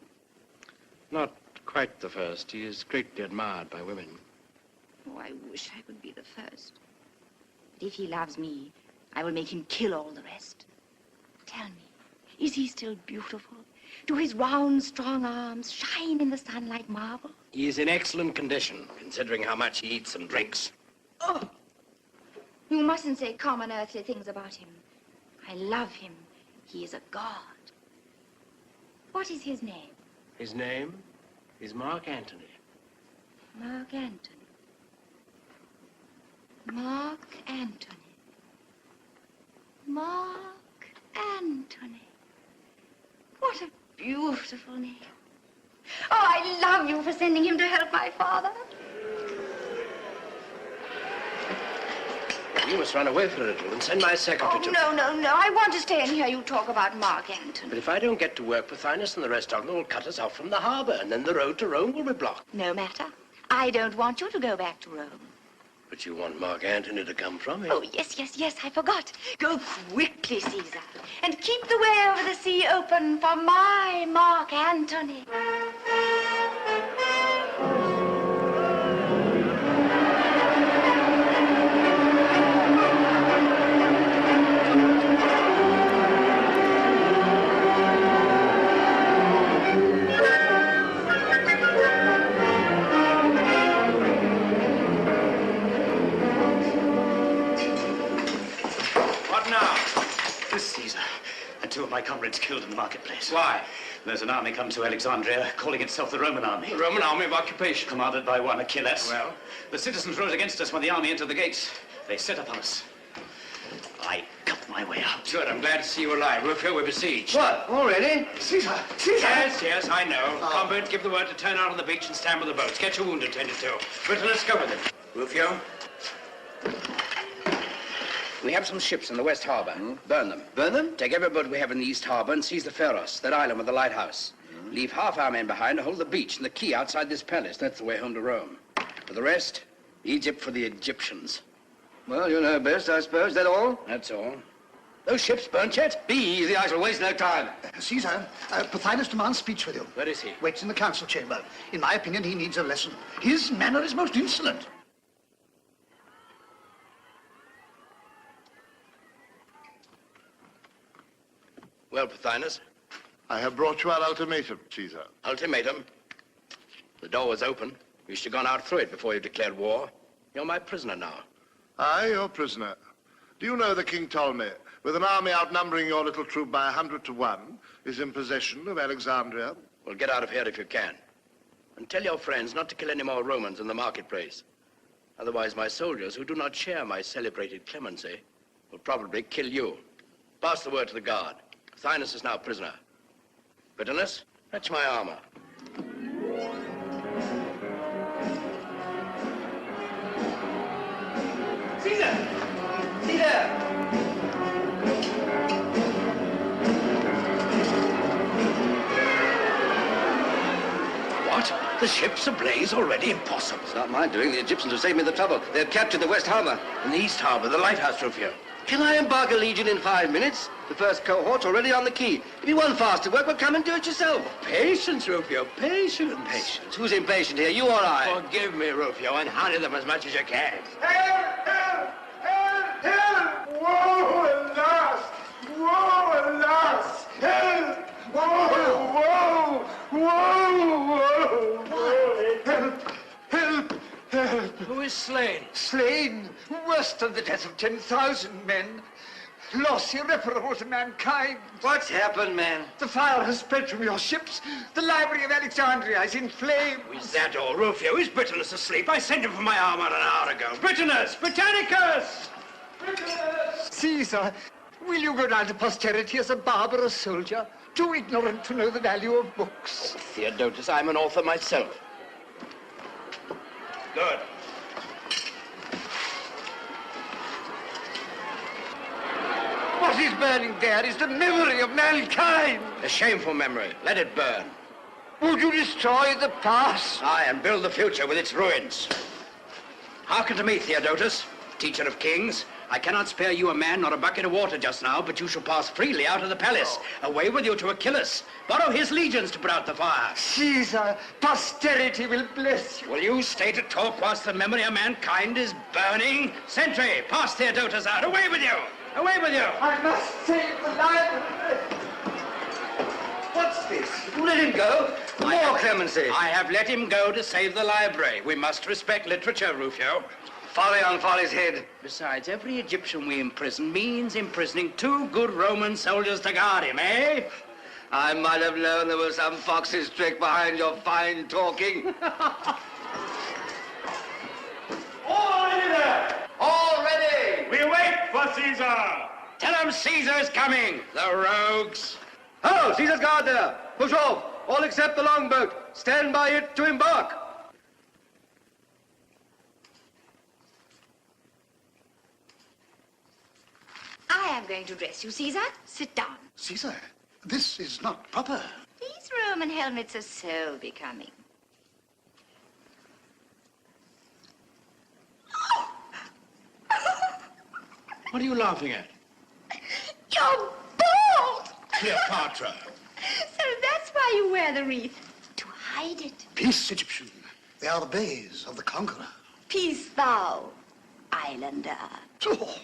Not quite the first. He is greatly admired by women. Oh, I wish I could be the first. But if he loves me, I will make him kill all the rest. Tell me, is he still beautiful? Do his round, strong arms shine in the sun like marble? He is in excellent condition, considering how much he eats and drinks. Oh! You mustn't say common earthly things about him. I love him. He is a god. What is his name? His name is Mark Antony. Mark Antony. Mark Antony. Mark Antony. What a beautiful name. Oh, I love you for sending him to help my father. You must run away for a little and send my secretary to... No. I want to stay and hear you talk about Mark Antony. But if I don't get to work, Pothinus and the rest of them will cut us off from the harbor, and then the road to Rome will be blocked. No matter. I don't want you to go back to Rome. But you want Mark Antony to come from here? Oh, yes, I forgot. Go quickly, César, and keep the way over the sea open for my Mark Antony. Two of my comrades killed in the marketplace. Why? There's an army come to Alexandria, calling itself the Roman army. The Roman army of occupation. Commanded by one Achilles. Well? The citizens rose against us when the army entered the gates. They set upon us. I cut my way out. Good, I'm glad to see you alive. Rufio, we're besieged. What, already? César! Yes, I know. Combert, give the word to turn out on the beach and stand with the boats. Get your wound attended to. Britain, let's go with them. Rufio? We have some ships in the West Harbor. Burn them. Burn them? Take every boat we have in the East Harbor and seize the Pharos, that island with the lighthouse. Leave half our men behind to hold the beach and the quay outside this palace. That's the way home to Rome. For the rest, Egypt for the Egyptians. Well, you know best, I suppose. That all? That's all. Those ships burnt yet? Be easy, I shall waste no time. César, Pothinus demands speech with you. Where is he? Waits in the council chamber. In my opinion, he needs a lesson. His manner is most insolent. Well, Pothinus? I have brought you our ultimatum, César. Ultimatum? The door was open. You should have gone out through it before you declared war. You're my prisoner now. Aye, your prisoner. Do you know that King Ptolemy, with an army outnumbering your little troop by 100 to 1, is in possession of Alexandria? Well, get out of here if you can. And tell your friends not to kill any more Romans in the marketplace. Otherwise, my soldiers, who do not share my celebrated clemency, will probably kill you. Pass the word to the guard. Pothinus is now prisoner. Britanus, fetch my armor. César! César! What? The ship's ablaze already? Impossible. It's not my doing. The Egyptians have saved me the trouble. They've captured the West Harbor. In the East Harbor, the lighthouse, Rufio. Can I embark a legion in 5 minutes? The first cohort's already on the quay. If you want faster work, well, come and do it yourself. Patience, Rufio, patience. Patience? Who's impatient here, you or I? Forgive me, Rufio, and hurry them as much as you can. Help! Help! Help! Help! Woe, alas! Woe, alas! Help! Woe! Woe! Woe! Woe! Help! Help! Help! Who is slain? Slain, worse than the death of 10,000 men. Loss irreparable to mankind. What's happened, man? The fire has spread from your ships. The library of Alexandria is in flames. Is that all, Rufio? Is Britanus asleep? I sent him for my armor an hour ago. Britanus! Britannicus! César, will you go down to posterity as a barbarous soldier, too ignorant to know the value of books? Theodotus, I'm an author myself. Good. What is burning there is the memory of mankind. A shameful memory. Let it burn. Would you destroy the past? Aye, and build the future with its ruins. Hearken to me, Theodotus, teacher of kings. I cannot spare you a man nor a bucket of water just now, but you shall pass freely out of the palace. Away with you to Achilles. Borrow his legions to put out the fire. Caesar, posterity will bless you. Will you stay to talk whilst the memory of mankind is burning? Sentry, pass Theodotus out. Away with you! Away with you! I must save the library. What's this? You let him go? More clemency. I have let him go to save the library. We must respect literature, Rufio. Folly on folly's head. Besides, every Egyptian we imprison means imprisoning 2 good Roman soldiers to guard him, eh? I might have known there was some fox's trick behind your fine talking. All ready there! All ready! We wait for Caesar! Tell them Caesar's coming, the rogues. Ho! Caesar's guard there! Push off! All except the longboat. Stand by it to embark. I am going to dress you, Cesar. Sit down. Cesar, this is not proper. These Roman helmets are so becoming. What are you laughing at? You're bald! Cleopatra. So that's why you wear the wreath. To hide it. Peace, Egyptian. They are the bays of the conqueror. Peace thou, islander. Oh.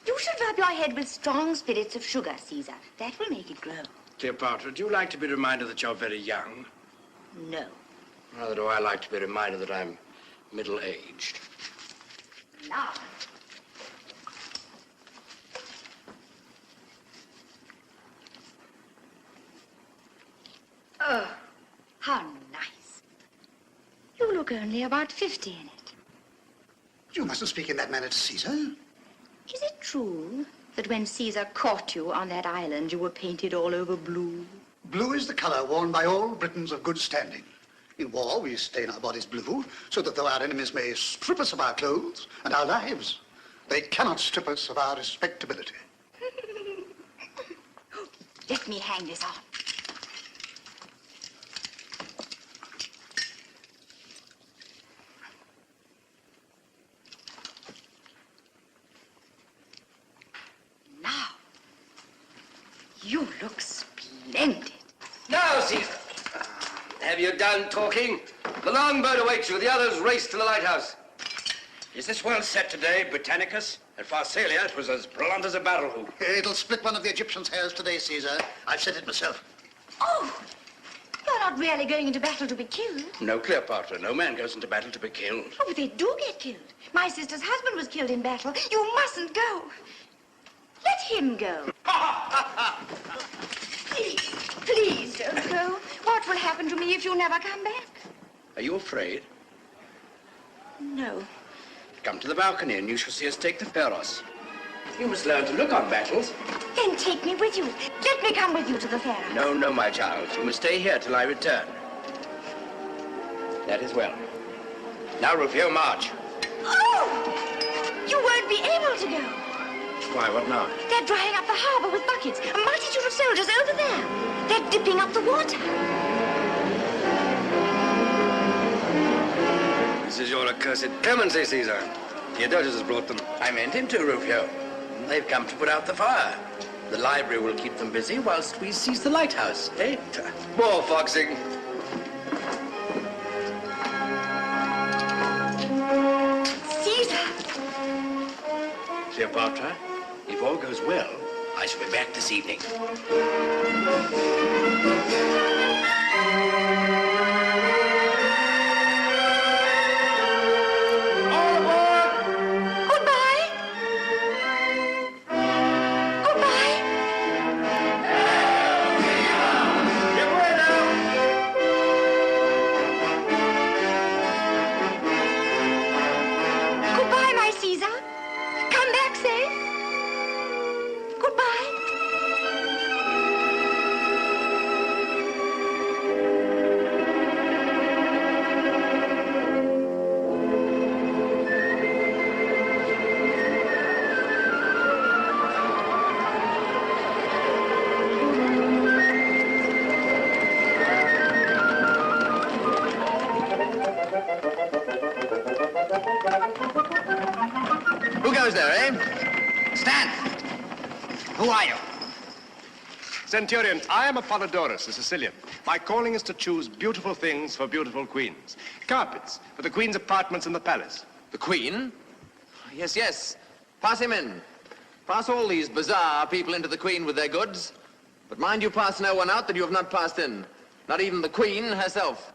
You should rub your head with strong spirits of sugar, Cesar. That will make it glow. Cleopatra, do you like to be reminded that you're very young? No. Rather do I like to be reminded that I'm middle-aged. Now. Oh, how nice. You look only about 50 in it. You mustn't speak in that manner to Caesar. Is it true that when Caesar caught you on that island, you were painted all over blue? Blue is the color worn by all Britons of good standing. In war, we stain our bodies blue, so that though our enemies may strip us of our clothes and our lives, they cannot strip us of our respectability. Let me hang this on. Now, you look splendid. Now, Caesar. Have you done talking? The longboat awaits you. The others race to the lighthouse. Is this well set today, Britannicus? At Pharsalia, it was as blunt as a barrel hoop. It'll split one of the Egyptians' hairs today, Caesar. I've said it myself. Oh, you're not really going into battle to be killed. No, Cleopatra. No man goes into battle to be killed. Oh, but they do get killed. My sister's husband was killed in battle. You mustn't go. Let him go. Please don't go. What will happen to me if you never come back? Are you afraid? No. Come to the balcony and you shall see us take the Pharos. You must learn to look on battles. Then take me with you. Let me come with you to the fair. No, no, my child. You must stay here till I return. That is well. Now, Rufio, march. Oh! You won't be able to go. Why, what now? They're drying up the harbor with buckets. A multitude of soldiers over there. They're dipping up the water. This is your accursed clemency, Caesar. Theodotus has brought them. I meant him to, Rufio. They've come to put out the fire. The library will keep them busy whilst we seize the lighthouse, eh? More foxing. Caesar! Cleopatra, if all goes well, I shall be back this evening. Centurion, I am Apollodorus, a Sicilian. My calling is to choose beautiful things for beautiful queens. Carpets for the queen's apartments in the palace. The queen? Yes, yes. Pass him in. Pass all these bizarre people into the queen with their goods. But mind you pass no one out that you have not passed in. Not even the queen herself.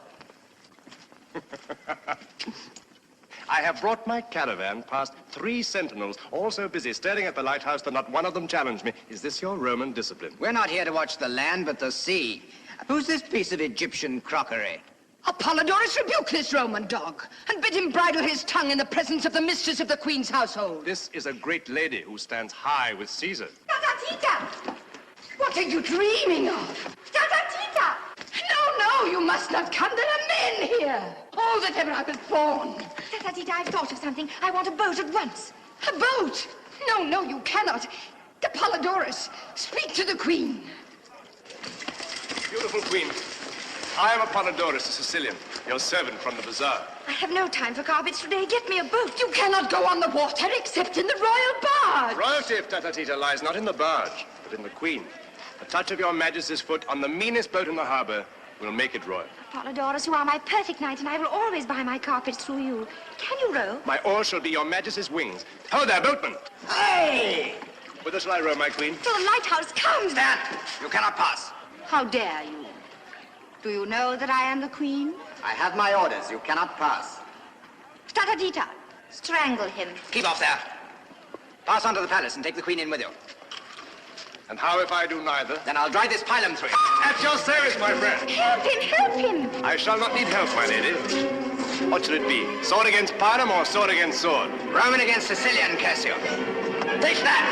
I have brought my caravan past 3 sentinels, all so busy staring at the lighthouse that not one of them challenged me. Is this your Roman discipline? We're not here to watch the land, but the sea. Who's this piece of Egyptian crockery? Apollodorus, rebuke this Roman dog, and bid him bridle his tongue in the presence of the mistress of the queen's household. This is a great lady who stands high with Caesar. Now Tita! What are you dreaming of? Tita! No, you must not come. There are men here. All that ever I was born. Tita, I've thought of something. I want a boat at once. A boat? No, you cannot. Apollodorus, speak to the queen. Beautiful queen, I am Apollodorus, a Sicilian, your servant from the bazaar. I have no time for carpets today. Get me a boat. You cannot go on the water except in the royal barge. Royalty of Tita lies not in the barge, but in the queen. A touch of your majesty's foot on the meanest boat in the harbor will make it royal. Apollodorus, you are my perfect knight, and I will always buy my carpets through you. Can you row? My oar shall be your majesty's wings. Ho there, boatman! Hey! Whither shall I row, my queen? To the lighthouse, come! Stand! You cannot pass. How dare you? Do you know that I am the queen? I have my orders. You cannot pass. Tita, strangle him. Keep off there. Pass on to the palace and take the queen in with you. And how if I do neither? Then I'll drive this pilum through. At your service, my friend. Help him! I shall not need help, my lady. What should it be? Sword against pilum or sword against sword? Roman against Sicilian, Cassio. Take that!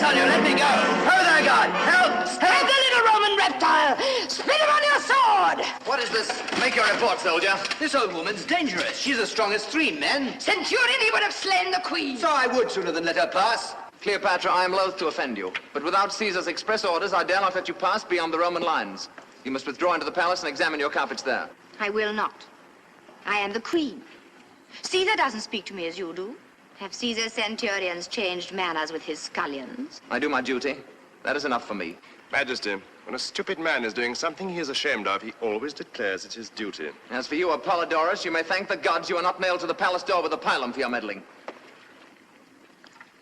Let me go. Ho there, God. Help! Help the little Roman reptile! Spit him on your sword! What is this? Make your report, soldier. This old woman's dangerous. She's as strong as 3 men. Centurion, he would have slain the queen. So I would sooner than let her pass. Cleopatra, I am loath to offend you, but without Caesar's express orders, I dare not let you pass beyond the Roman lines. You must withdraw into the palace and examine your carpets there. I will not. I am the queen. Caesar doesn't speak to me as you do. Have Caesar's centurions changed manners with his scullions? I do my duty. That is enough for me. Majesty, when a stupid man is doing something he is ashamed of, he always declares it his duty. As for you, Apollodorus, you may thank the gods you are not nailed to the palace door with a pilum for your meddling.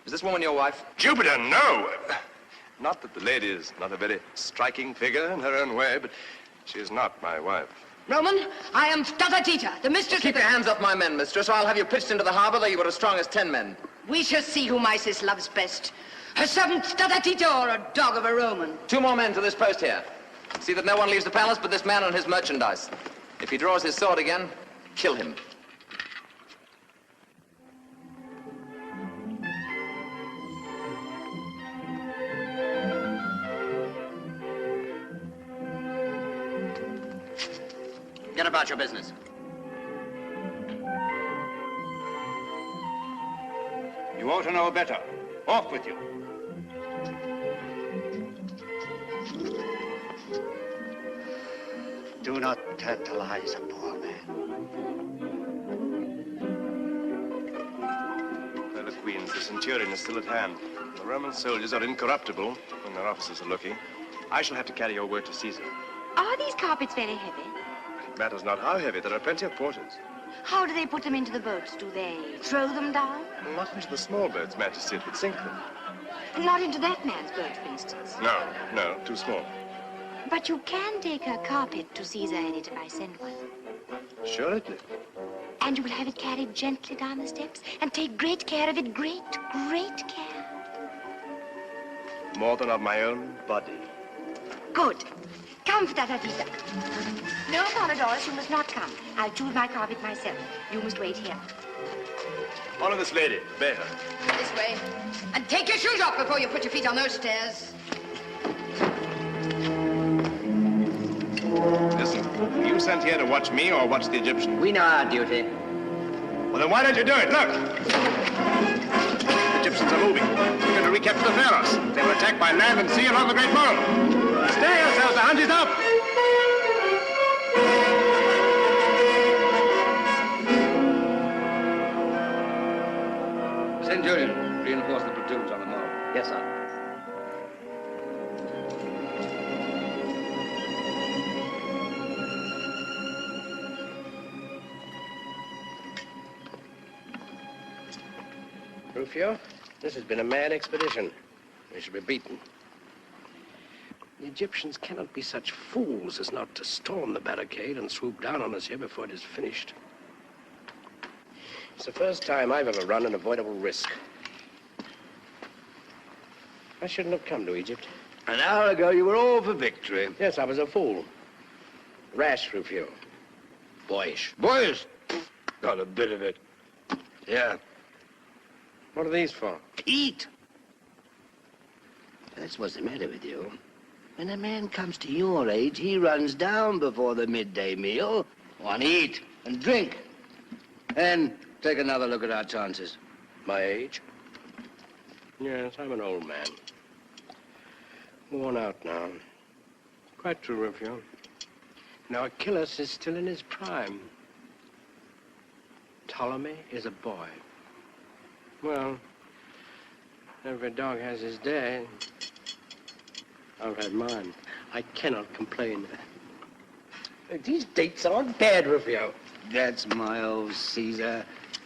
Is this woman your wife? Jupiter, no! Not that the lady is not a very striking figure in her own way, but she is not my wife. Roman, I am Tita, the mistress. Keep your hands off my men, mistress, or I'll have you pitched into the harbor though you were as strong as 10 men. We shall see whom Isis loves best. Her servant Tita or a dog of a Roman. 2 more men to this post here. See that no one leaves the palace but this man and his merchandise. If he draws his sword again, kill him. Get about your business. You ought to know better. Off with you. Do not tantalize a poor man. Fellow queens, the centurion is still at hand. The Roman soldiers are incorruptible when their officers are looking. I shall have to carry your word to Caesar. Are these carpets very heavy? It matters not how heavy. There are plenty of porters. How do they put them into the boats? Do they throw them down? Not into the small boats, Majesty. It would sink them. Not into that man's boat, for instance. No, too small. But you can take a carpet to Caesar in it if I send one. Assuredly. And you will have it carried gently down the steps and take great care of it. Great care. More than of my own body. Good. Come, Tita. No, Apollodorus, you must not come. I'll choose my carpet myself. You must wait here. Follow this lady. Obey her. This way. And take your shoes off before you put your feet on those stairs. Listen, are you sent here to watch me or watch the Egyptians? We know our duty. Well, then why don't you do it? Look! The Egyptians are moving. We're going to recapture the Pharos. They were attacked by land and sea along the Great Mole. Stay yourselves, the hunt is up! Centurion, reinforce the platoons on the mole. Yes, sir. Rufio, this has been a mad expedition. We should be beaten. The Egyptians cannot be such fools as not to storm the barricade and swoop down on us here before it is finished. It's the first time I've ever run an avoidable risk. I shouldn't have come to Egypt. An hour ago, you were all for victory. Yes, I was a fool. Rash, Rufio. Boyish. Boys, got a bit of it. Yeah. What are these for? Eat. That's what's the matter with you. When a man comes to your age, he runs down before the midday meal. Want to eat and drink. And take another look at our chances. My age? Yes, I'm an old man. Worn out now. Quite true, Rufio. Now, Achilles is still in his prime. Ptolemy is a boy. Well, every dog has his day. I've had mine. I cannot complain. These dates aren't bad, Rufio. That's my old Caesar.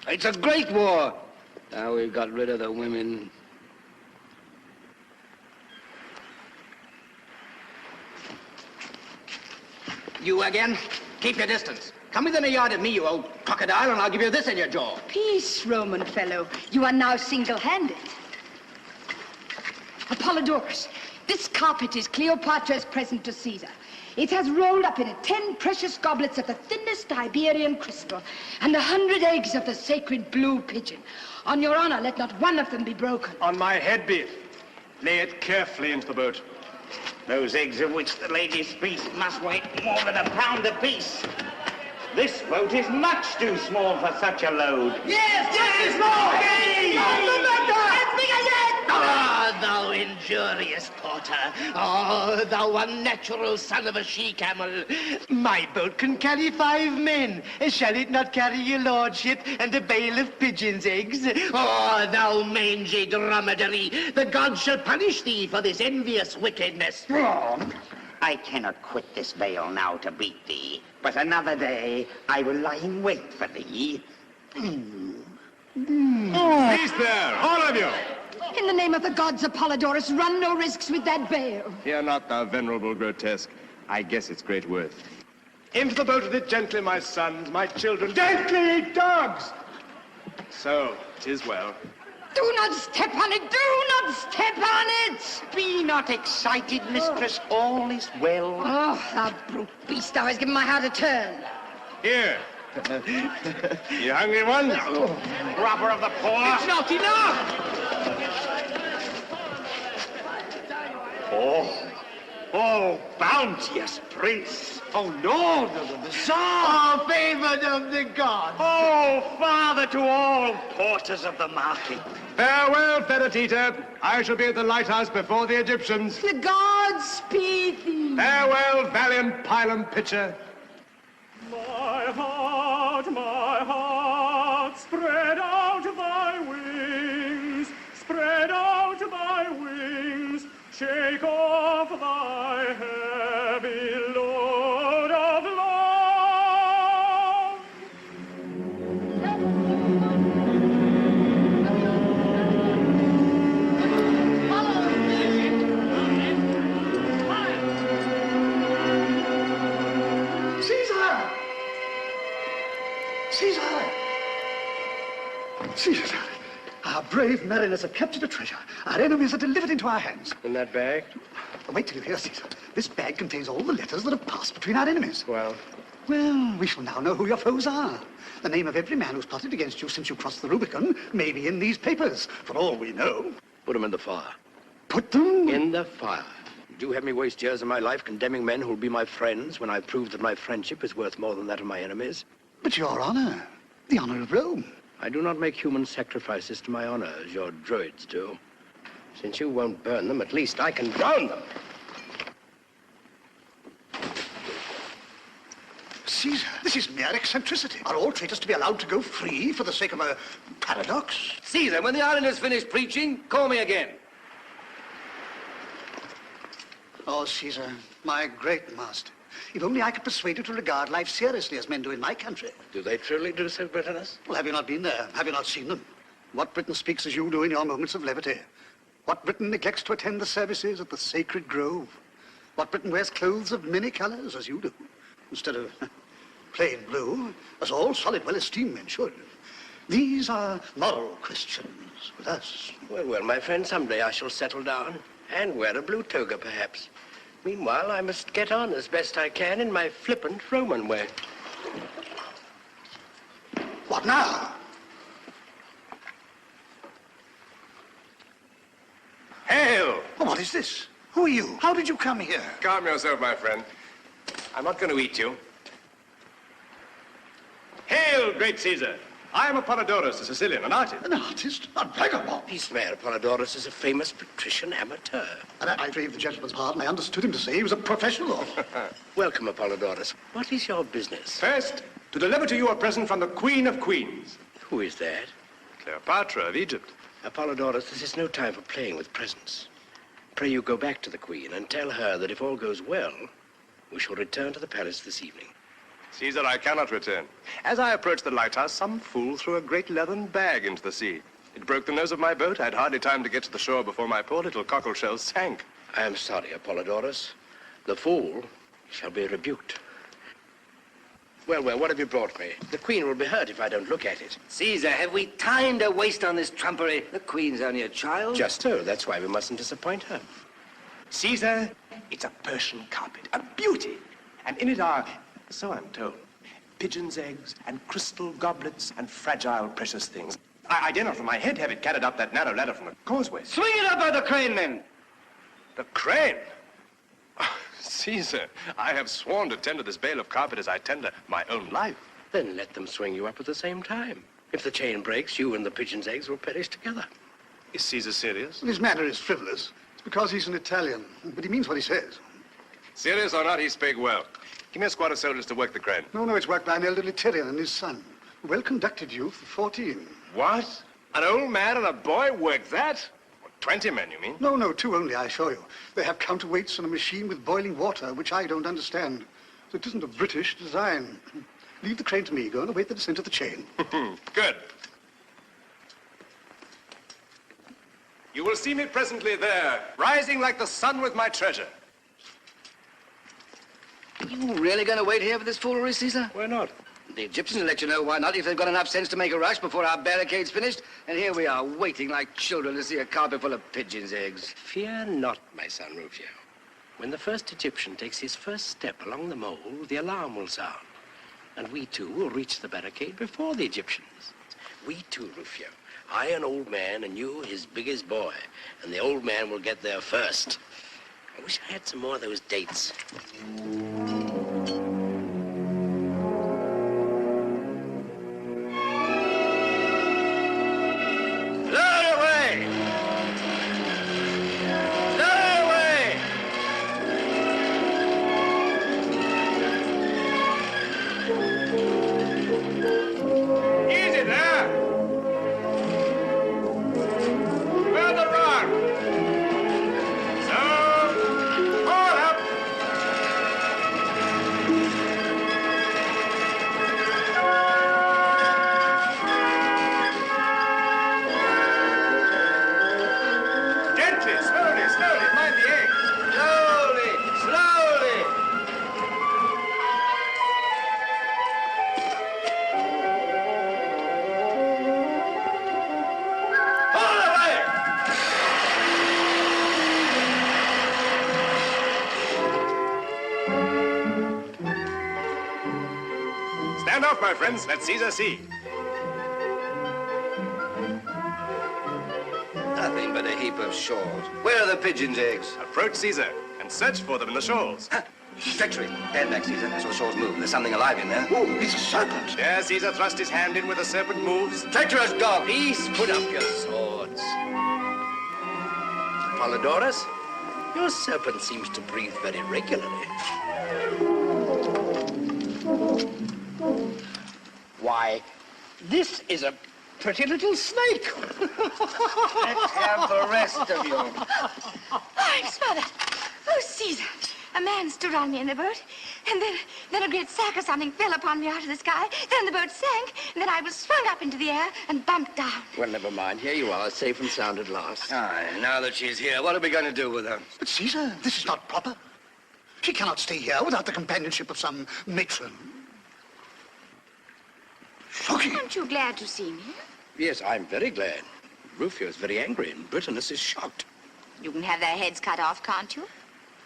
It's a great war. Now we've got rid of the women. You again? Keep your distance. Come within a yard of me, you old crocodile, and I'll give you this in your jaw. Peace, Roman fellow. You are now single-handed. Apollodorus, this carpet is Cleopatra's present to Caesar. It has rolled up in it 10 precious goblets of the thinnest Iberian crystal and 100 eggs of the sacred blue pigeon. On your honor, let not one of them be broken. On my head be it. Lay it carefully into the boat. Those eggs of which the lady speaks must weigh more than a pound apiece. This boat is much too small for such a load. Yes, yes, Ah, thou injurious porter. Oh, thou unnatural son of a she-camel. My boat can carry 5 men. Shall it not carry your lordship and a bale of pigeons' eggs? Oh, thou mangy dromedary. The gods shall punish thee for this envious wickedness. I cannot quit this vale now to beat thee, but another day I will lie in wait for thee. Cease there, all of you! In the name of the gods, Apollodorus, run no risks with that bale. Fear not, thou venerable grotesque. I guess its great worth. Into the boat with it gently, my sons, my children. Gently, dogs! So, 'tis well. Do not step on it! Do not step on it! Be not excited, mistress. All is well. Oh, thou brute beast, thou hast given my heart a turn. Here. You hungry one? Robber of the poor. It's not enough! Oh, bounteous prince. Oh, Lord of the Tsar! Oh, favored of the gods. Oh, father to all porters of the market. Farewell, Pheretita. I shall be at the lighthouse before the Egyptians. The gods speed thee. Farewell, valiant pilum pitcher. My heart, spread out thy wings, spread out thy wings, shake off thy heavy load of love. Caesar! Caesar! Caesar! Our brave mariners have captured a treasure. Our enemies are delivered into our hands. In that bag? Wait till you hear, Caesar. This bag contains all the letters that have passed between our enemies. Well? Well, we shall now know who your foes are. The name of every man who's plotted against you since you crossed the Rubicon may be in these papers, for all we know. Put them in the fire. Put them? In the fire. Do you have me waste years of my life condemning men who will be my friends when I prove that my friendship is worth more than that of my enemies? But your honor, the honor of Rome. I do not make human sacrifices to my honor as your druids do. Since you won't burn them, at least I can drown them. Caesar, this is mere eccentricity. Are all traitors to be allowed to go free for the sake of a paradox? Caesar, when the island has finished preaching, call me again. Oh, Caesar, my great master. If only I could persuade you to regard life seriously as men do in my country. Do they truly do so, Britannicus? Well, have you not been there? Have you not seen them? What Briton speaks as you do in your moments of levity? What Briton neglects to attend the services at the sacred grove? What Briton wears clothes of many colours as you do, instead of plain blue, as all solid, well-esteemed men should? These are moral questions with us. Well, well, my friend, someday I shall settle down and wear a blue toga, perhaps. Meanwhile, I must get on as best I can in my flippant Roman way. What now? Hail! Oh, what is this? Who are you? How did you come here? Calm yourself, my friend. I'm not going to eat you. Hail, great Caesar! I am Apollodorus, a Sicilian, an artist. An artist? A vagabond? Peace, Mayor. Apollodorus is a famous patrician amateur. And I crave the gentleman's pardon. I understood him to say he was a professional. Welcome, Apollodorus. What is your business? First, to deliver to you a present from the Queen of Queens. Who is that? Cleopatra of Egypt. Apollodorus, this is no time for playing with presents. Pray you go back to the Queen and tell her that if all goes well, we shall return to the palace this evening. Caesar, I cannot return. As I approached the lighthouse, some fool threw a great leathern bag into the sea. It broke the nose of my boat. I had hardly time to get to the shore before my poor little cockle shell sank. I am sorry, Apollodorus. The fool shall be rebuked. Well, well, what have you brought me? The Queen will be hurt if I don't look at it. Caesar, have we time to waste on this trumpery? The Queen's only a child. Just so. That's why we mustn't disappoint her. Caesar, it's a Persian carpet, a beauty. And in it are, so I'm told, pigeon's eggs and crystal goblets and fragile precious things. I dare not from my head have it carried up that narrow ladder from the causeway. Swing it up by the crane, then. The crane? Oh, Caesar, I have sworn to tender this bale of carpet as I tender my own life. Then let them swing you up at the same time. If the chain breaks, you and the pigeon's eggs will perish together. Is Caesar serious? His manner is frivolous. It's because he's an Italian, but he means what he says. Serious or not, he spake well. Give me a squad of soldiers to work the crane. No, it's worked by an elderly Tyrian and his son. A well-conducted youth of 14. What? An old man and a boy work that? 20 men, you mean? No, 2 only, I assure you. They have counterweights and a machine with boiling water, which I don't understand. So it isn't a British design. Leave the crane to me. Go and await the descent of the chain. Good. You will see me presently there, rising like the sun with my treasure. Are you really going to wait here for this foolery, Caesar? Why not? The Egyptians will let you know why not if they've got enough sense to make a rush before our barricade's finished. And here we are, waiting like children to see a carpet full of pigeons' eggs. Fear not, my son Rufio. When the first Egyptian takes his first step along the mole, the alarm will sound. And we too will reach the barricade before the Egyptians. We too, Rufio. I, an old man, and you, his biggest boy. And the old man will get there first. I wish I had some more of those dates. Stand off, my friends. Let Caesar see. Nothing but a heap of shawls. Where are the pigeons' eggs? Approach Caesar and search for them in the shawls. Treachery. Stand back, Caesar. I saw shawls move. There's something alive in there. Oh, it's a serpent. Yeah, Caesar thrust his hand in where the serpent moves. Treacherous dog. Peace, put up your swords. Apollodorus, your serpent seems to breathe very regularly. Why, this is a pretty little snake. Let's have the rest of you. Thanks, Mother. Oh, Caesar, a man stood on me in the boat, and then a great sack or something fell upon me out of the sky. Then the boat sank, and then I was swung up into the air and bumped down. Well, never mind. Here you are, safe and sound at last. Aye, now that she's here, what are we going to do with her? But, Cesar, this is not proper. She cannot stay here without the companionship of some matron. Shocking. Aren't you glad to see me? Yes, I'm very glad. Rufio's very angry, and Britannicus is shocked. You can have their heads cut off, can't you?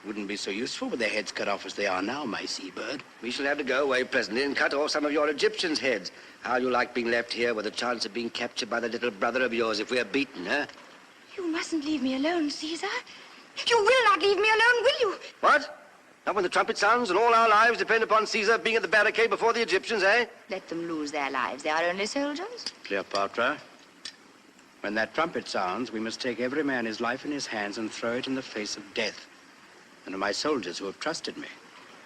Wouldn't be so useful with their heads cut off as they are now, my seabird. We shall have to go away presently and cut off some of your Egyptians' heads. How you like being left here with a chance of being captured by the little brother of yours if we're beaten, eh? You mustn't leave me alone, Cesar. You will not leave me alone, will you? What? Not when the trumpet sounds and all our lives depend upon Caesar being at the barricade before the Egyptians, eh? Let them lose their lives. They are only soldiers. Cleopatra, when that trumpet sounds, we must take every man his life in his hands and throw it in the face of death. And of my soldiers who have trusted me,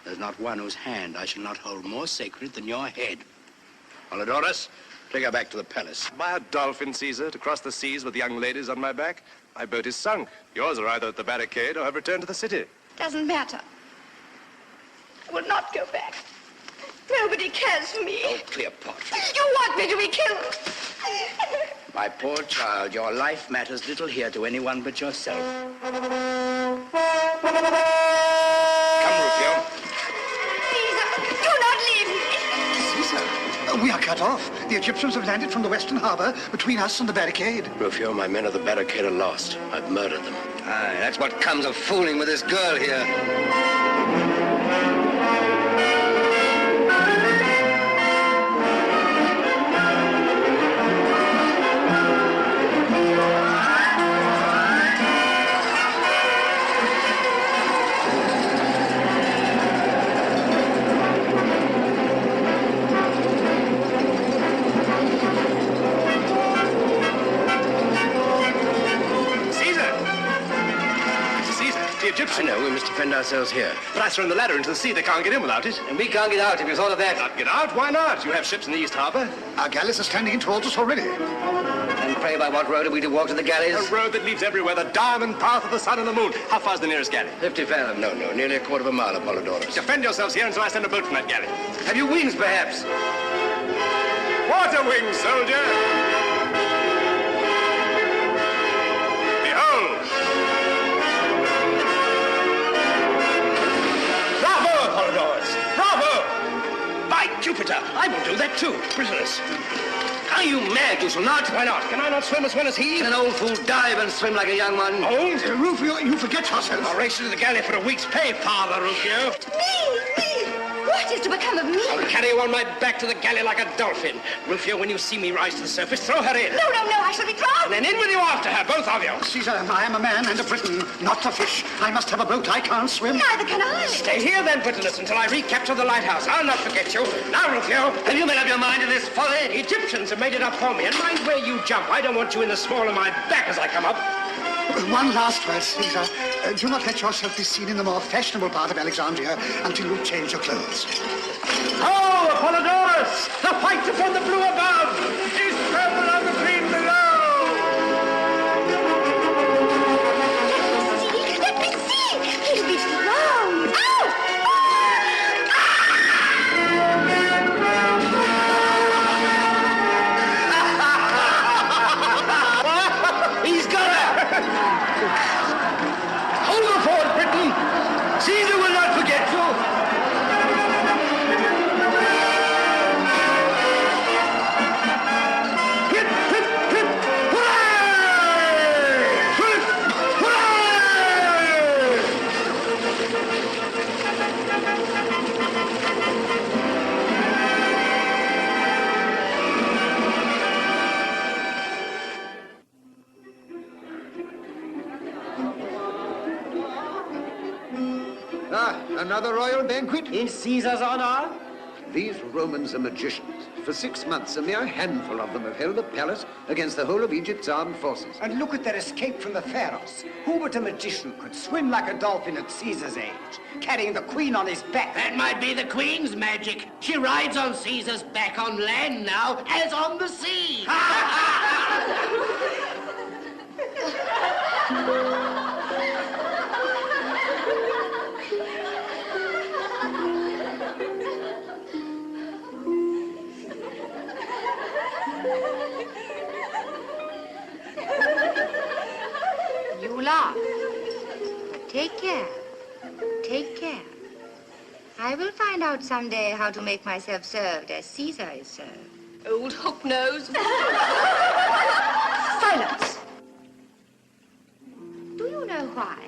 there's not one whose hand I shall not hold more sacred than your head. Polydorus, take her back to the palace. Am I a dolphin, Caesar, to cross the seas with young ladies on my back? My boat is sunk. Yours are either at the barricade or have returned to the city. Doesn't matter. I will not go back. Nobody cares for me. Oh, Cleopatra. You want me to be killed. My poor child, your life matters little here to anyone but yourself. Come, Rufio. Caesar, do not leave me. Caesar, we are cut off. The Egyptians have landed from the western harbor between us and the barricade. Rufio, my men of the barricade are lost. I've murdered them. Aye, that's what comes of fooling with this girl here. Egyptian. I know, we must defend ourselves here. But I thrown the ladder into the sea. They can't get in without it. And we can't get out if you thought of that. Not get out? Why not? You have ships in the East Harbor. Our galleys are standing in towards us already. And pray by what road are we to walk to the galleys? A road that leads everywhere, the diamond path of the sun and the moon. How far's the nearest galley? 50 fathoms. No, nearly a quarter of a mile, Apollodorus. Defend yourselves here until I send a boat from that galley. Have you wings, perhaps? Water wings, soldier! Behold! Bravo, Apollodorus! Bravo! By Jupiter, I will do that too, Britannicus. Are you mad? You shall not. Why not? Can I not swim as well as he? Can an old fool dive and swim like a young one? Old? Rufio, you forget yourself. I'll race you to the galley for a week's pay, Father Rufio. Me! What is to become of me? I'll carry you on my back to the galley like a dolphin. Rufio, when you see me rise to the surface, throw her in. No, I shall be drowned. And then in with you after her, both of you. Caesar, I am a man and a Briton, not a fish. I must have a boat. I can't swim. Neither can I. Stay here then, Britannicus, until I recapture the lighthouse. I'll not forget you. Now, Rufio, have you made up your mind to this folly? The Egyptians have made it up for me, and mind where you jump. I don't want you in the small of my back as I come up. One last word, Caesar. Do not let yourself be seen in the more fashionable part of Alexandria until you change your clothes. Oh, Apollodorus! The white upon the blue above is purple on the green below! Let me see! He'll be drowned! He's got her! Hold her forward, Britain! Caesar will not forget you! Another royal banquet? In Caesar's honor? These Romans are magicians. For 6 months, a mere handful of them have held the palace against the whole of Egypt's armed forces. And look at their escape from the pharaohs. Who but a magician could swim like a dolphin at Caesar's age, carrying the queen on his back? That might be the queen's magic. She rides on Caesar's back on land now, as on the sea. Take care. Take care. I will find out someday how to make myself served as Caesar is served. Old hook-nose. Silence! Do you know why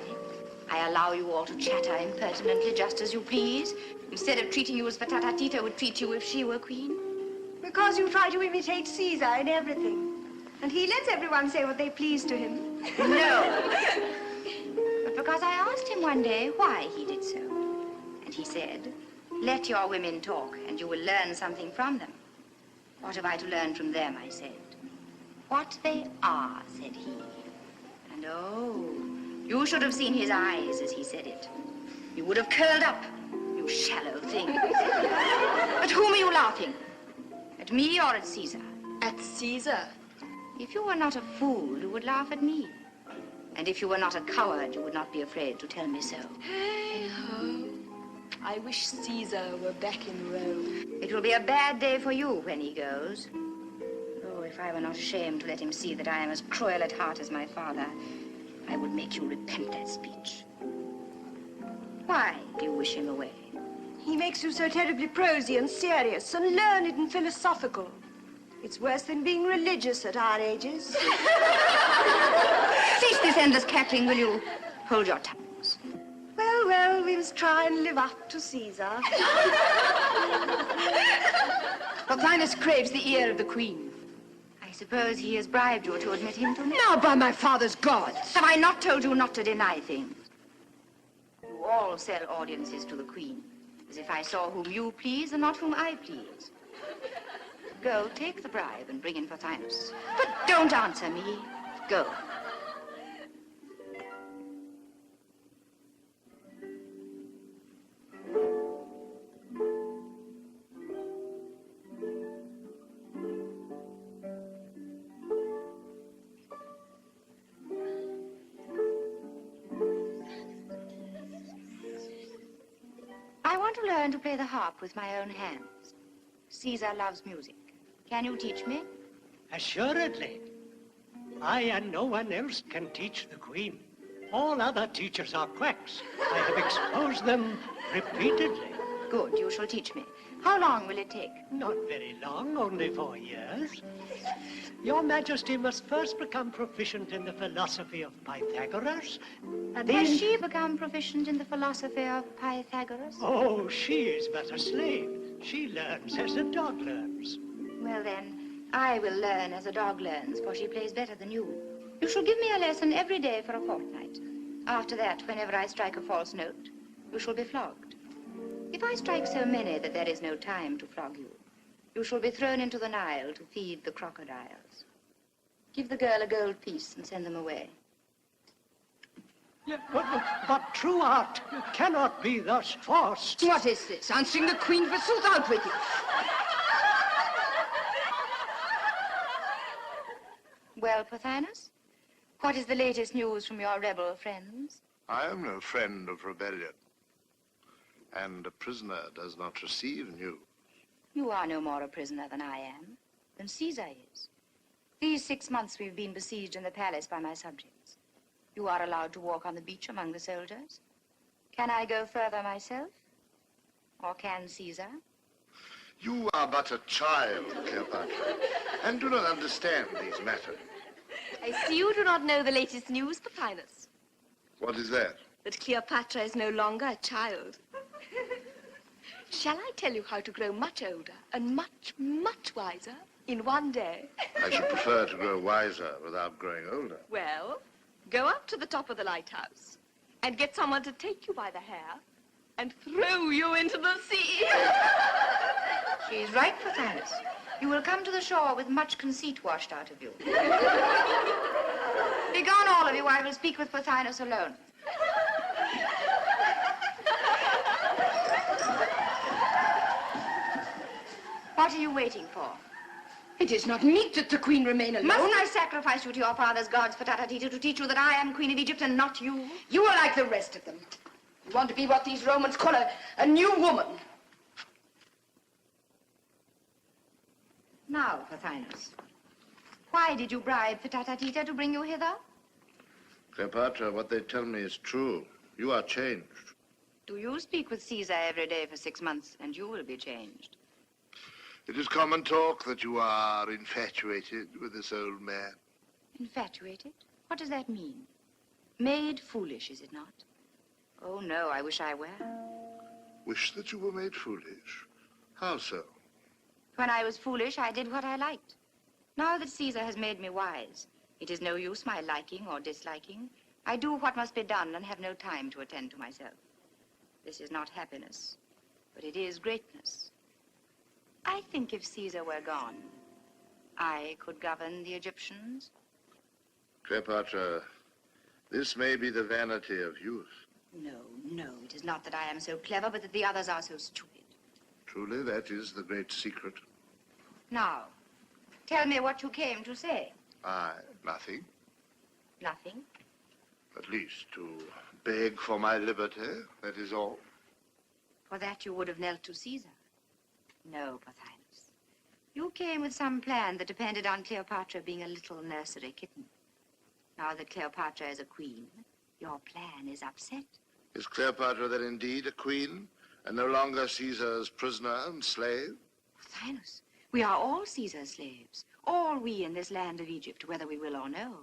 I allow you all to chatter impertinently just as you please, instead of treating you as Tita would treat you if she were queen? Because you try to imitate Caesar in everything. And he lets everyone say what they please to him. No. But because I asked him one day why he did so. And he said, let your women talk and you will learn something from them. What have I to learn from them, I said. What they are, said he. And oh, you should have seen his eyes as he said it. You would have curled up, you shallow thing. At whom are you laughing? At me or at Caesar? At Caesar. If you were not a fool, you would laugh at me. And if you were not a coward, you would not be afraid to tell me so. Hey-ho. I wish Caesar were back in Rome. It will be a bad day for you when he goes. Oh, if I were not ashamed to let him see that I am as cruel at heart as my father, I would make you repent that speech. Why do you wish him away? He makes you so terribly prosy and serious and learned and philosophical. It's worse than being religious at our ages. Cease this endless cackling, will you? Hold your tongues. Well, well, we must try and live up to Caesar. Pothinus craves the ear of the queen. I suppose he has bribed you to admit him to me? Now, by my father's gods. Have I not told you not to deny things? You all sell audiences to the queen, as if I saw whom you please and not whom I please. Go, take the bribe and bring in Pothinus. But don't answer me. Go. I want to learn to play the harp with my own hands. Caesar loves music. Can you teach me? Assuredly. I and no one else can teach the Queen. All other teachers are quacks. I have exposed them repeatedly. Good, you shall teach me. How long will it take? Not very long, only 4 years. Your Majesty must first become proficient in the philosophy of Pythagoras, and then... Has she become proficient in the philosophy of Pythagoras? Oh, she is but a slave. She learns as a dog learns. Well then, I will learn as a dog learns, for she plays better than you. You shall give me a lesson every day for a fortnight. After that, whenever I strike a false note, you shall be flogged. If I strike so many that there is no time to flog you, you shall be thrown into the Nile to feed the crocodiles. Give the girl a gold piece and send them away. Yeah, but true art cannot be thus forced. What is this? Answering the Queen, forsooth, out with you. Well, Pothinus, what is the latest news from your rebel friends? I am no friend of rebellion, and a prisoner does not receive news. You are no more a prisoner than I am, than Caesar is. These 6 months we've been besieged in the palace by my subjects. You are allowed to walk on the beach among the soldiers. Can I go further myself? Or can Caesar? You are but a child, Cleopatra, and do not understand these matters. I see you do not know the latest news, Pothinus. What is that? That Cleopatra is no longer a child. Shall I tell you how to grow much older and much, much wiser in one day? I should prefer to grow wiser without growing older. Well, go up to the top of the lighthouse and get someone to take you by the hair and throw you into the sea. She's right, Pothinus. You will come to the shore with much conceit washed out of you. Begone, all of you. I will speak with Pothinus alone. What are you waiting for? It is not meet that the Queen remain alone. Must I sacrifice you to your father's gods for Tita to teach you that I am Queen of Egypt and not you? You are like the rest of them. You want to be what these Romans call a new woman. Now, Pothinus, why did you bribe Tita to bring you hither? Cleopatra, what they tell me is true. You are changed. Do you speak with Caesar every day for 6 months, and you will be changed? It is common talk that you are infatuated with this old man. Infatuated? What does that mean? Made foolish, is it not? Oh, no, I wish I were. Wish that you were made foolish? How so? When I was foolish, I did what I liked. Now that Caesar has made me wise, it is no use my liking or disliking. I do what must be done and have no time to attend to myself. This is not happiness, but it is greatness. I think if Caesar were gone, I could govern the Egyptians. Cleopatra, this may be the vanity of youth. No, no, it is not that I am so clever, but that the others are so stupid. Truly, that is the great secret. Now, tell me what you came to say. Nothing. Nothing? At least to beg for my liberty, that is all. For that you would have knelt to Caesar. No, Pothinus. You came with some plan that depended on Cleopatra being a little nursery kitten. Now that Cleopatra is a queen, your plan is upset. Is Cleopatra then indeed a queen, and no longer Caesar's prisoner and slave? Pothinus, we are all Caesar's slaves. All we in this land of Egypt, whether we will or no.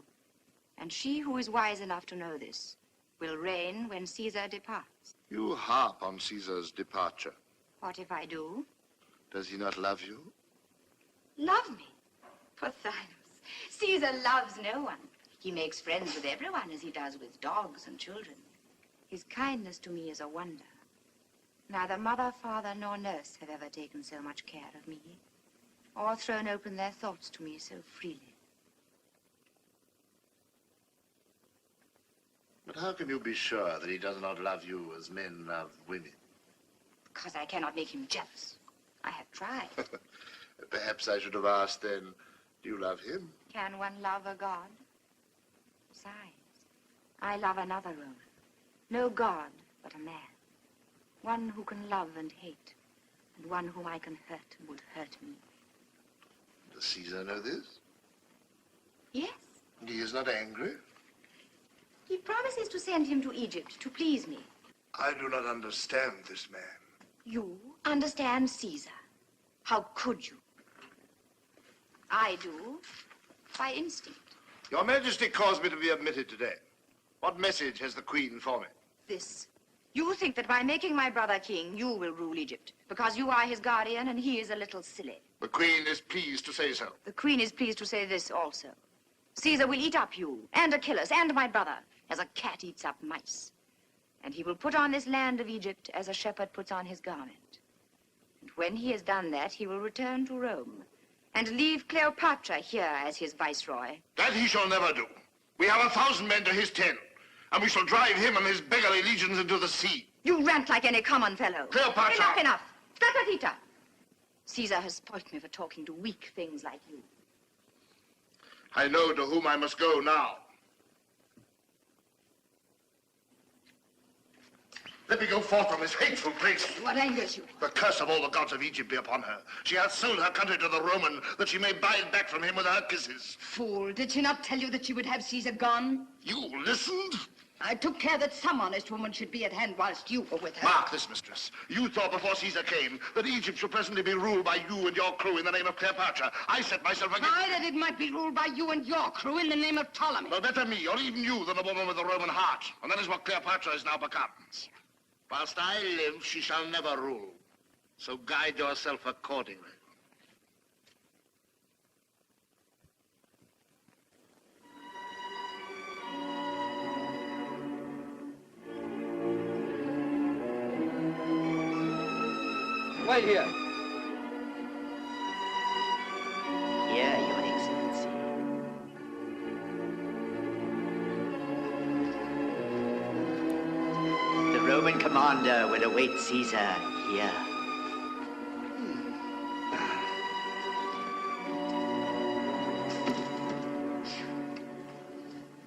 And she who is wise enough to know this will reign when Caesar departs. You harp on Caesar's departure. What if I do? Does he not love you? Love me? Pothinus, Caesar loves no one. He makes friends with everyone as he does with dogs and children. His kindness to me is a wonder. Neither mother, father, nor nurse have ever taken so much care of me, or thrown open their thoughts to me so freely. But how can you be sure that he does not love you as men love women? Because I cannot make him jealous. I have tried. Perhaps I should have asked then, do you love him? Can one love a god? Besides, I love another Roman. No god, but a man. One who can love and hate, and one whom I can hurt and would hurt me. Does Caesar know this? Yes. He is not angry? He promises to send him to Egypt to please me. I do not understand this man. You understand Caesar. How could you? I do, by instinct. Your Majesty caused me to be admitted today. What message has the Queen for me? This. You think that by making my brother king, you will rule Egypt, because you are his guardian and he is a little silly. The Queen is pleased to say so. The Queen is pleased to say this also. Caesar will eat up you, and Achilles, and my brother, as a cat eats up mice. And he will put on this land of Egypt as a shepherd puts on his garment. And when he has done that, he will return to Rome and leave Cleopatra here as his viceroy. That he shall never do. We have 1,000 men to his 10, and we shall drive him and his beggarly legions into the sea. You rant like any common fellow. Cleopatra! Enough, enough. Stratagita. Caesar has spoilt me for talking to weak things like you. I know to whom I must go now. Let me go forth from this hateful place. What angers you? The curse of all the gods of Egypt be upon her. She hath sold her country to the Roman, that she may buy it back from him with her kisses. Fool, did she not tell you that she would have Caesar gone? You listened? I took care that some honest woman should be at hand whilst you were with her. Mark this, mistress. You thought before Caesar came that Egypt should presently be ruled by you and your crew in the name of Cleopatra. I set myself against... Aye, that it might be ruled by you and your crew in the name of Ptolemy. No better me, or even you, than a woman with a Roman heart. And that is what Cleopatra is now become. Whilst I live, she shall never rule. So guide yourself accordingly. Wait here. Here, Your Excellency. The Roman commander will await Caesar here.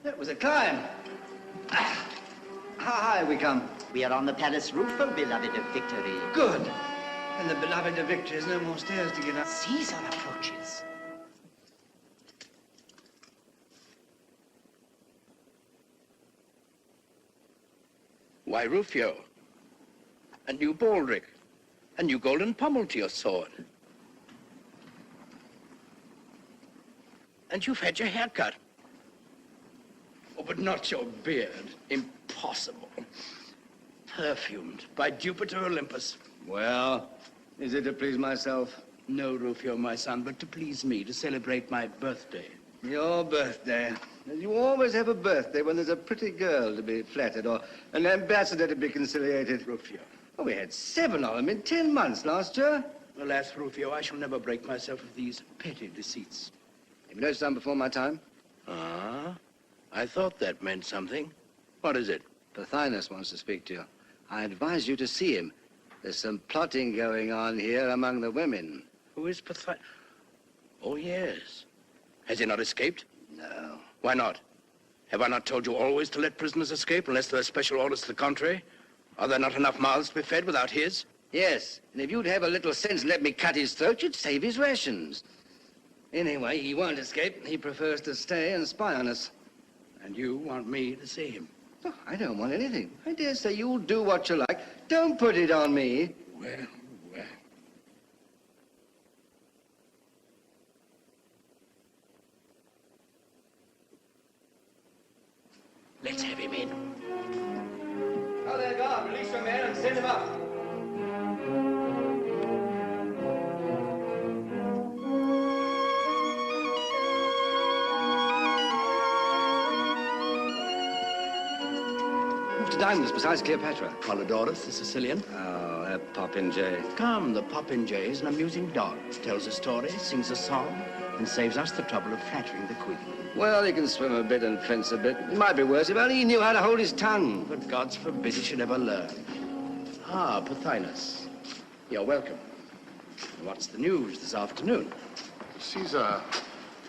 That was a climb. How high we come? We are on the palace roof, O beloved of victory. Good. And the beloved of victory has no more stairs to get up. Caesar approaches. Why, Rufio, a new baldric, a new golden pommel to your sword. And you've had your hair cut. Oh, but not your beard. Impossible. Perfumed by Jupiter Olympus. Well, is it to please myself? No, Rufio, my son, but to please me, to celebrate my birthday. Your birthday. You always have a birthday when there's a pretty girl to be flattered or an ambassador to be conciliated. Rufio. Oh, we had 7 of them in 10 months last year. Alas, Rufio, I shall never break myself of these petty deceits. Have you noticed something before my time? Ah, I thought that meant something. What is it? Pothinus wants to speak to you. I advise you to see him. There's some plotting going on here among the women. Who is Pothinus? Oh, yes. Has he not escaped? No. Why not? Have I not told you always to let prisoners escape unless there are special orders to the contrary? Are there not enough mouths to be fed without his? Yes, and if you'd have a little sense and let me cut his throat, you'd save his rations. Anyway, he won't escape. He prefers to stay and spy on us. And you want me to see him? Oh, I don't want anything. I dare say you'll do what you like. Don't put it on me. Well, well. Let's have him in. Oh, there, guard. Release your man and send him up. To dine with us besides Cleopatra. Polydorus, the Sicilian. Oh, that popinjay. Come, the popinjay is an amusing dog. Tells a story, sings a song, and saves us the trouble of flattering the queen. Well, he can swim a bit and fence a bit. It might be worse if only he knew how to hold his tongue. But gods forbid he should ever learn. Ah, Pothinus. You're welcome. What's the news this afternoon? Caesar,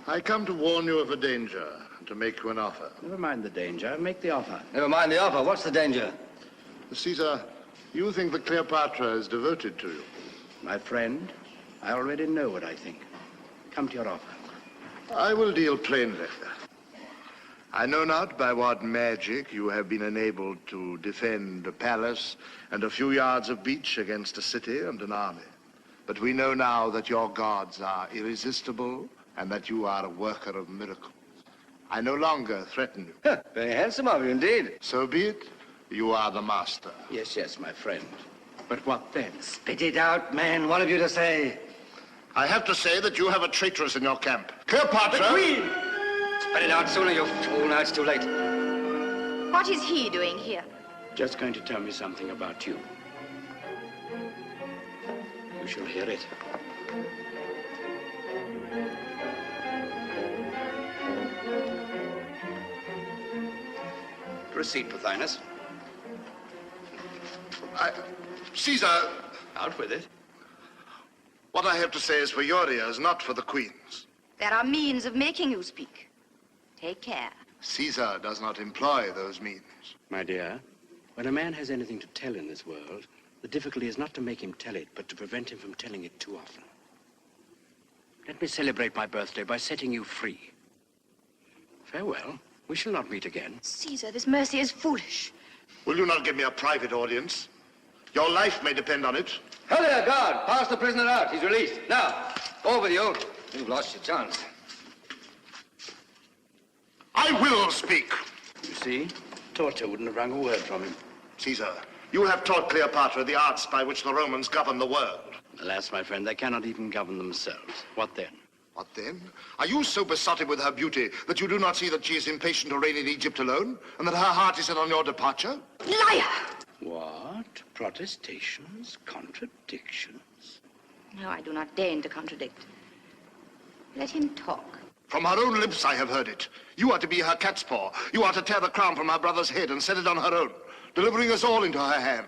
I come to warn you of a danger, and to make you an offer. Never mind the danger. Make the offer. Never mind the offer. What's the danger? Caesar, you think that Cleopatra is devoted to you. My friend, I already know what I think. Come to your offer. I will deal plainly. I know not by what magic you have been enabled to defend a palace and a few yards of beach against a city and an army. But we know now that your gods are irresistible and that you are a worker of miracles. I no longer threaten you. Very handsome of you indeed. So be it. You are the master. Yes, yes, my friend. But what then? Spit it out, man. What have you to say? I have to say that you have a traitress in your camp. Cleopatra! The Queen! Spit it out sooner, you fool. Now it's too late. What is he doing here? Just going to tell me something about you. You shall hear it. Proceed, Pothinus. Caesar... Out with it. What I have to say is for your ears, not for the Queen's. There are means of making you speak. Take care. Caesar does not employ those means. My dear, when a man has anything to tell in this world, the difficulty is not to make him tell it, but to prevent him from telling it too often. Let me celebrate my birthday by setting you free. Farewell. We shall not meet again. Caesar, this mercy is foolish. Will you not give me a private audience? Your life may depend on it. Hello there, guard. Pass the prisoner out. He's released. Now, over you. You've lost your chance. I will speak. You see, torture wouldn't have wrung a word from him. Caesar, you have taught Cleopatra the arts by which the Romans govern the world. Alas, my friend, they cannot even govern themselves. What then? What then? Are you so besotted with her beauty that you do not see that she is impatient to reign in Egypt alone, and that her heart is set on your departure? Liar! What? Protestations? Contradictions? No, I do not deign to contradict. Let him talk. From her own lips I have heard it. You are to be her cat's paw. You are to tear the crown from her brother's head and set it on her own, delivering us all into her hand,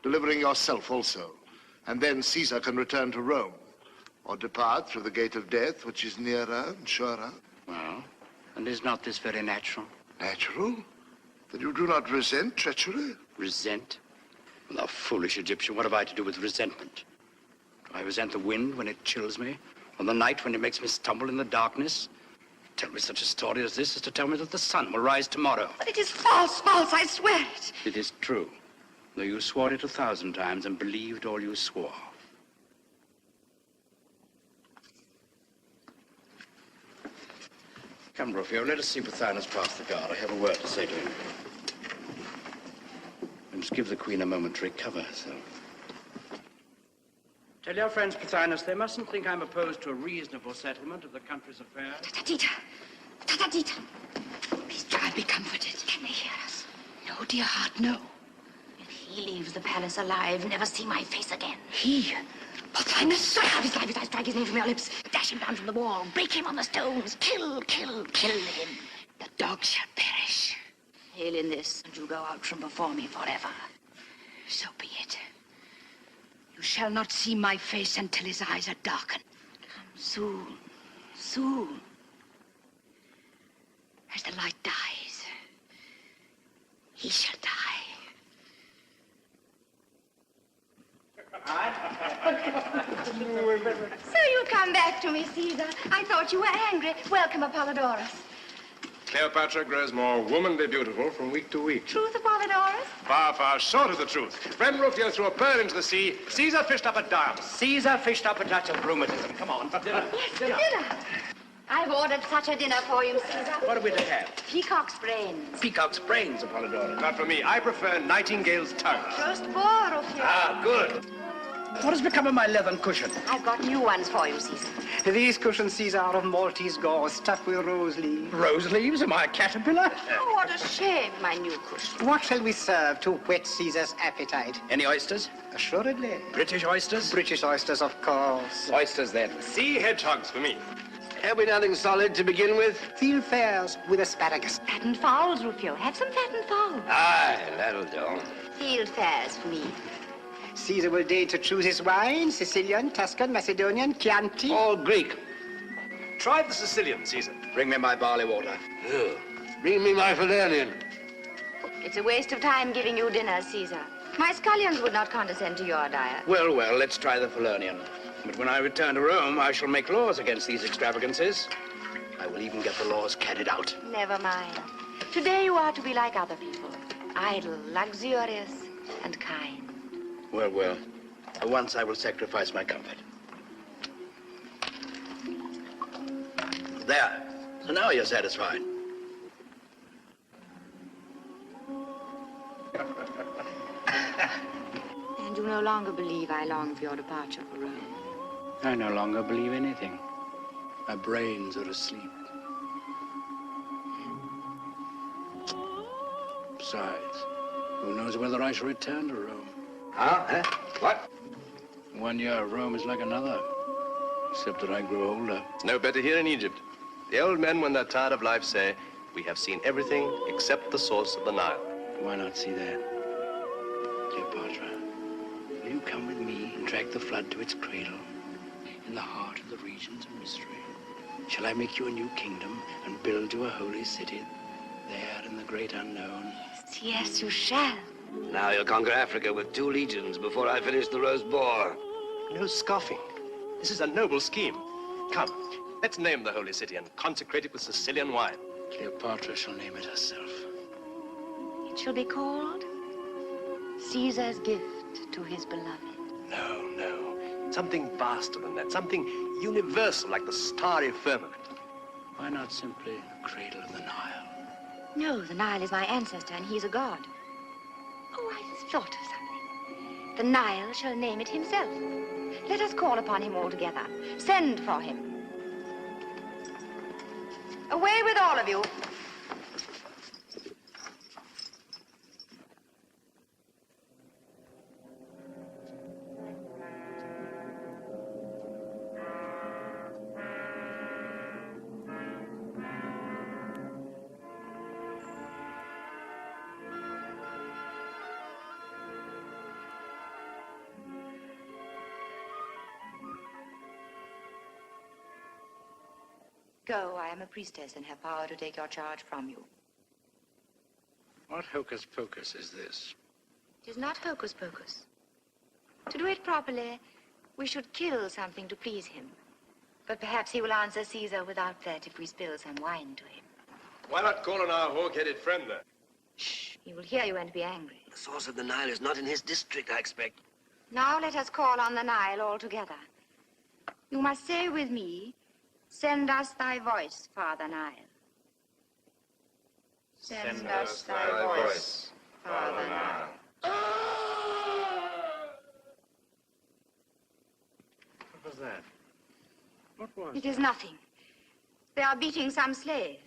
delivering yourself also. And then Caesar can return to Rome, or depart through the gate of death, which is nearer and surer. Well, and is not this very natural? Natural? That you do not resent treachery? Resent? Well, thou foolish Egyptian, what have I to do with resentment? Do I resent the wind when it chills me? Or the night when it makes me stumble in the darkness? Tell me such a story as this is to tell me that the sun will rise tomorrow. But it is false, false, I swear it. It is true. though you swore it 1,000 times and believed all you swore. Come, Rufio, let us see Pothinus pass the guard. I have a word to say to him. We must give the Queen a moment to recover herself. Tell your friends, Pothinus, they mustn't think I'm opposed to a reasonable settlement of the country's affairs. Tatatita! Tatatita! Please try and be comforted. Can they hear us? No, dear heart, no. If he leaves the palace alive, never see my face again. He? Pothinus, Strike out his life as I strike his name from your lips. Dash him down from the wall. Break him on the stones. Kill him. The dog shall perish. Hail in this, and you go out from before me forever. So be it. You shall not see my face until his eyes are darkened. Come soon. As the light dies, he shall die. So you come back to me, Cesar. I thought you were angry. Welcome, Apollodorus. Cleopatra grows more womanly beautiful from week to week. Truth, Apollodorus? Far, far short of the truth. When Rufio threw a pearl into the sea, Caesar fished up a dime. Caesar fished up a touch of rheumatism. Come on, dinner. Yes, dinner. I've ordered such a dinner for you, Cesar. What are we to have? Peacock's brains. Peacock's brains, Apollodorus. Not for me. I prefer Nightingale's tongue. Just for, Rufio. Ah, good. What has become of my leathern cushion? I've got new ones for you, Cesar. These cushions, Caesar, are of Maltese gauze stuffed with rose leaves. Rose leaves? Am I a caterpillar? Oh, what a shame, my new cushion. What shall we serve to whet Caesar's appetite? Any oysters? Assuredly. British oysters? British oysters, of course. Oysters, then. Sea hedgehogs for me. Have we nothing solid to begin with? Field fares with asparagus. Fattened fowls, Rufio. Have some fattened fowls. Aye, that'll do. Field fares for me. Caesar will deign to choose his wine, Sicilian, Tuscan, Macedonian, Chianti. All Greek. Try the Sicilian, Caesar. Bring me my barley water. Oh. Bring me my Falernian. It's a waste of time giving you dinner, Caesar. My scullions would not condescend to your diet. Well, let's try the Falernian. But when I return to Rome, I shall make laws against these extravagances. I will even get the laws carried out. Never mind. Today you are to be like other people. Idle, luxurious, and kind. Well. For once, I will sacrifice my comfort. There. So now you're satisfied. And you no longer believe I long for your departure for Rome. I no longer believe anything. My brains are asleep. Besides, who knows whether I shall return to Rome? Huh? What? 1 year of Rome is like another, except that I grow older. It's no better here in Egypt. The old men, when they're tired of life, say, we have seen everything except the source of the Nile. Why not see that? Cleopatra, will you come with me and drag the flood to its cradle, in the heart of the regions of mystery? Shall I make you a new kingdom and build you a holy city there in the great unknown? Yes, you shall. Now you'll conquer Africa with 2 legions before I finish the roast boar. No scoffing. This is a noble scheme. Come, let's name the holy city and consecrate it with Sicilian wine. Cleopatra shall name it herself. It shall be called Caesar's gift to his beloved. No. Something vaster than that. Something universal, like the starry firmament. Why not simply the cradle of the Nile? No, the Nile is my ancestor, and he's a god. Oh, I thought of something. The Nile shall name it himself. Let us call upon him all together. Send for him. Away with all of you. Go, I am a priestess and have power to take your charge from you. What hocus pocus is this? It is not hocus pocus. To do it properly, we should kill something to please him. But perhaps he will answer Caesar without that if we spill some wine to him. Why not call on our hawk-headed friend there? Shh, he will hear you and be angry. The source of the Nile is not in his district, I expect. Now let us call on the Nile all together. You must say with me, send us thy voice, Father Nile. Send us thy voice, Father Nile. What was that? What was It is nothing. They are beating some slave.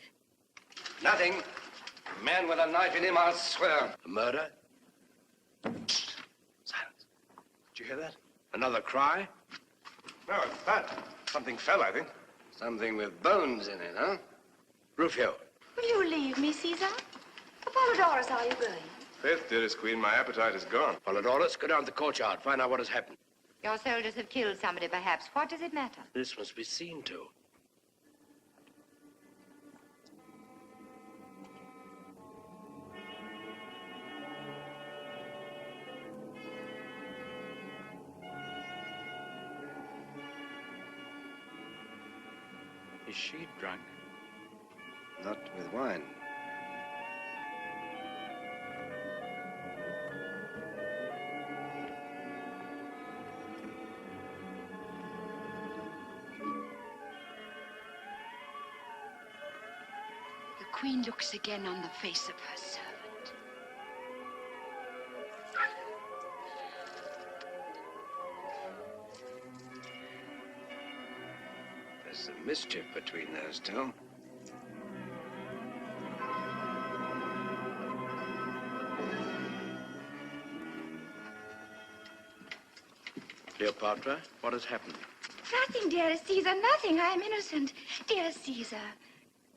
Nothing. A man with a knife in him, I'll swear. A murder? Silence. Did you hear that? Another cry? No, it's that. Something fell, I think. Something with bones in it, huh? Rufio. Will you leave me, Caesar? Apollodorus, are you going? Faith, dearest queen, my appetite is gone. Polydorus, go down to the courtyard. Find out what has happened. Your soldiers have killed somebody, perhaps. What does it matter? This must be seen to. Is she drunk? Not with wine. The queen looks again on the face of her servant. There's some mischief between those two. Cleopatra, what has happened? Nothing, dearest Caesar, nothing. I am innocent. Dear Caesar,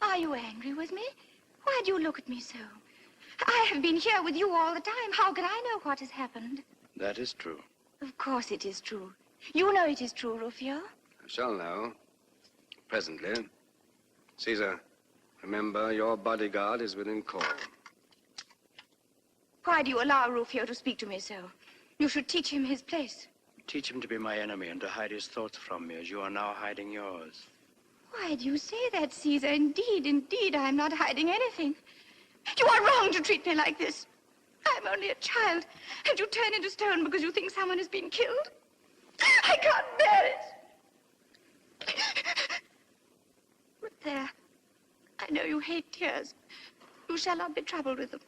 are you angry with me? Why do you look at me so? I have been here with you all the time. How can I know what has happened? That is true. Of course it is true. You know it is true, Rufio. I shall know. Presently. Caesar, remember your bodyguard is within call. Why do you allow Rufio to speak to me so? You should teach him his place. Teach him to be my enemy and to hide his thoughts from me as you are now hiding yours. Why do you say that, Caesar? Indeed, indeed, I am not hiding anything. You are wrong to treat me like this. I am only a child, and you turn into stone because you think someone has been killed. I can't bear it. But there, I know you hate tears. You shall not be troubled with them.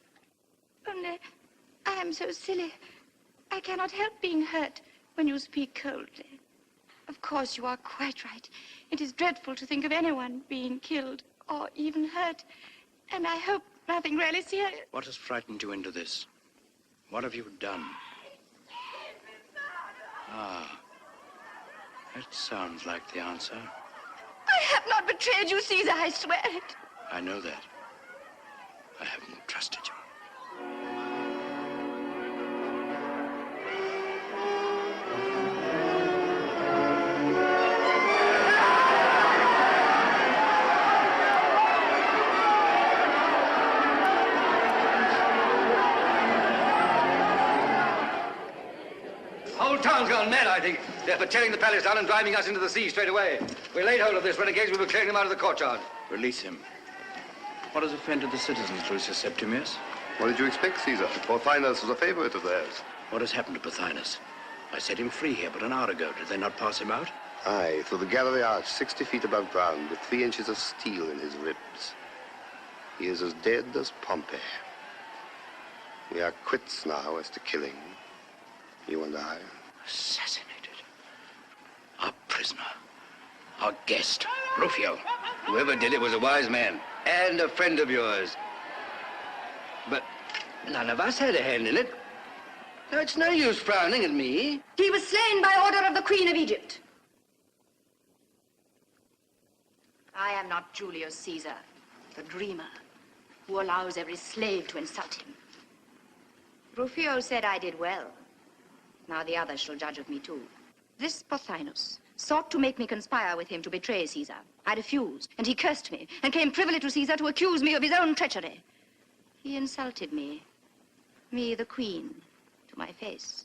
Only, I am so silly. I cannot help being hurt when you speak coldly. Of course, you are quite right. It is dreadful to think of anyone being killed or even hurt. And I hope nothing really serious. What has frightened you into this? What have you done? Ah, that sounds like the answer. I have not betrayed you, Caesar, I swear it. I know that. I haven't trusted you. Town's gone mad, I think. They're for tearing the palace down and driving us into the sea straight away. We laid hold of this renegade. We were clearing him out of the courtyard. Release him. What has offended the citizens, Lucius Septimius? What did you expect, Caesar? Pothinus was a favorite of theirs. What has happened to Pothinus? I set him free here but an hour ago. Did they not pass him out? Aye, through the gallery arch, 60 feet above ground, with 3 inches of steel in his ribs. He is as dead as Pompey. We are quits now as to killing. You and I. Assassinated. Our prisoner. Our guest. Rufio. Whoever did it was a wise man. And a friend of yours. But none of us had a hand in it. No, it's no use frowning at me. He was slain by order of the Queen of Egypt. I am not Julius Caesar, the dreamer, who allows every slave to insult him. Rufio said I did well. Now the others shall judge of me too. This Pothinus sought to make me conspire with him to betray Caesar. I refused, and he cursed me, and came privily to Caesar to accuse me of his own treachery. He insulted me the queen, to my face.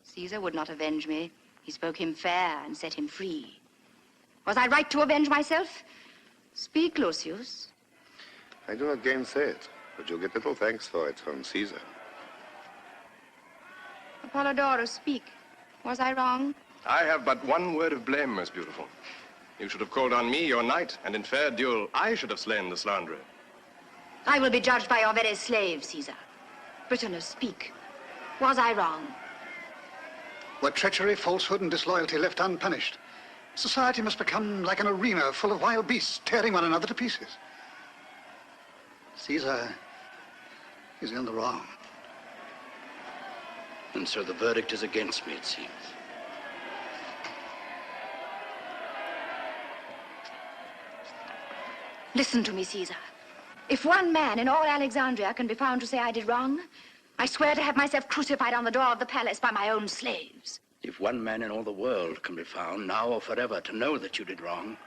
Caesar would not avenge me. He spoke him fair and set him free. Was I right to avenge myself? Speak, Lucius. I do not gainsay it. But you'll get little thanks for it from Caesar. Apollodorus, speak. Was I wrong? I have but one word of blame, most beautiful. You should have called on me, your knight, and in fair duel, I should have slain the slanderer. I will be judged by your very slave, Caesar. Britanus, speak. Was I wrong? Were treachery, falsehood, and disloyalty left unpunished, society must become like an arena full of wild beasts tearing one another to pieces. Caesar is in the wrong. And so the verdict is against me, it seems. Listen to me, Caesar. If one man in all Alexandria can be found to say I did wrong, I swear to have myself crucified on the door of the palace by my own slaves. If one man in all the world can be found, now or forever, to know that you did wrong,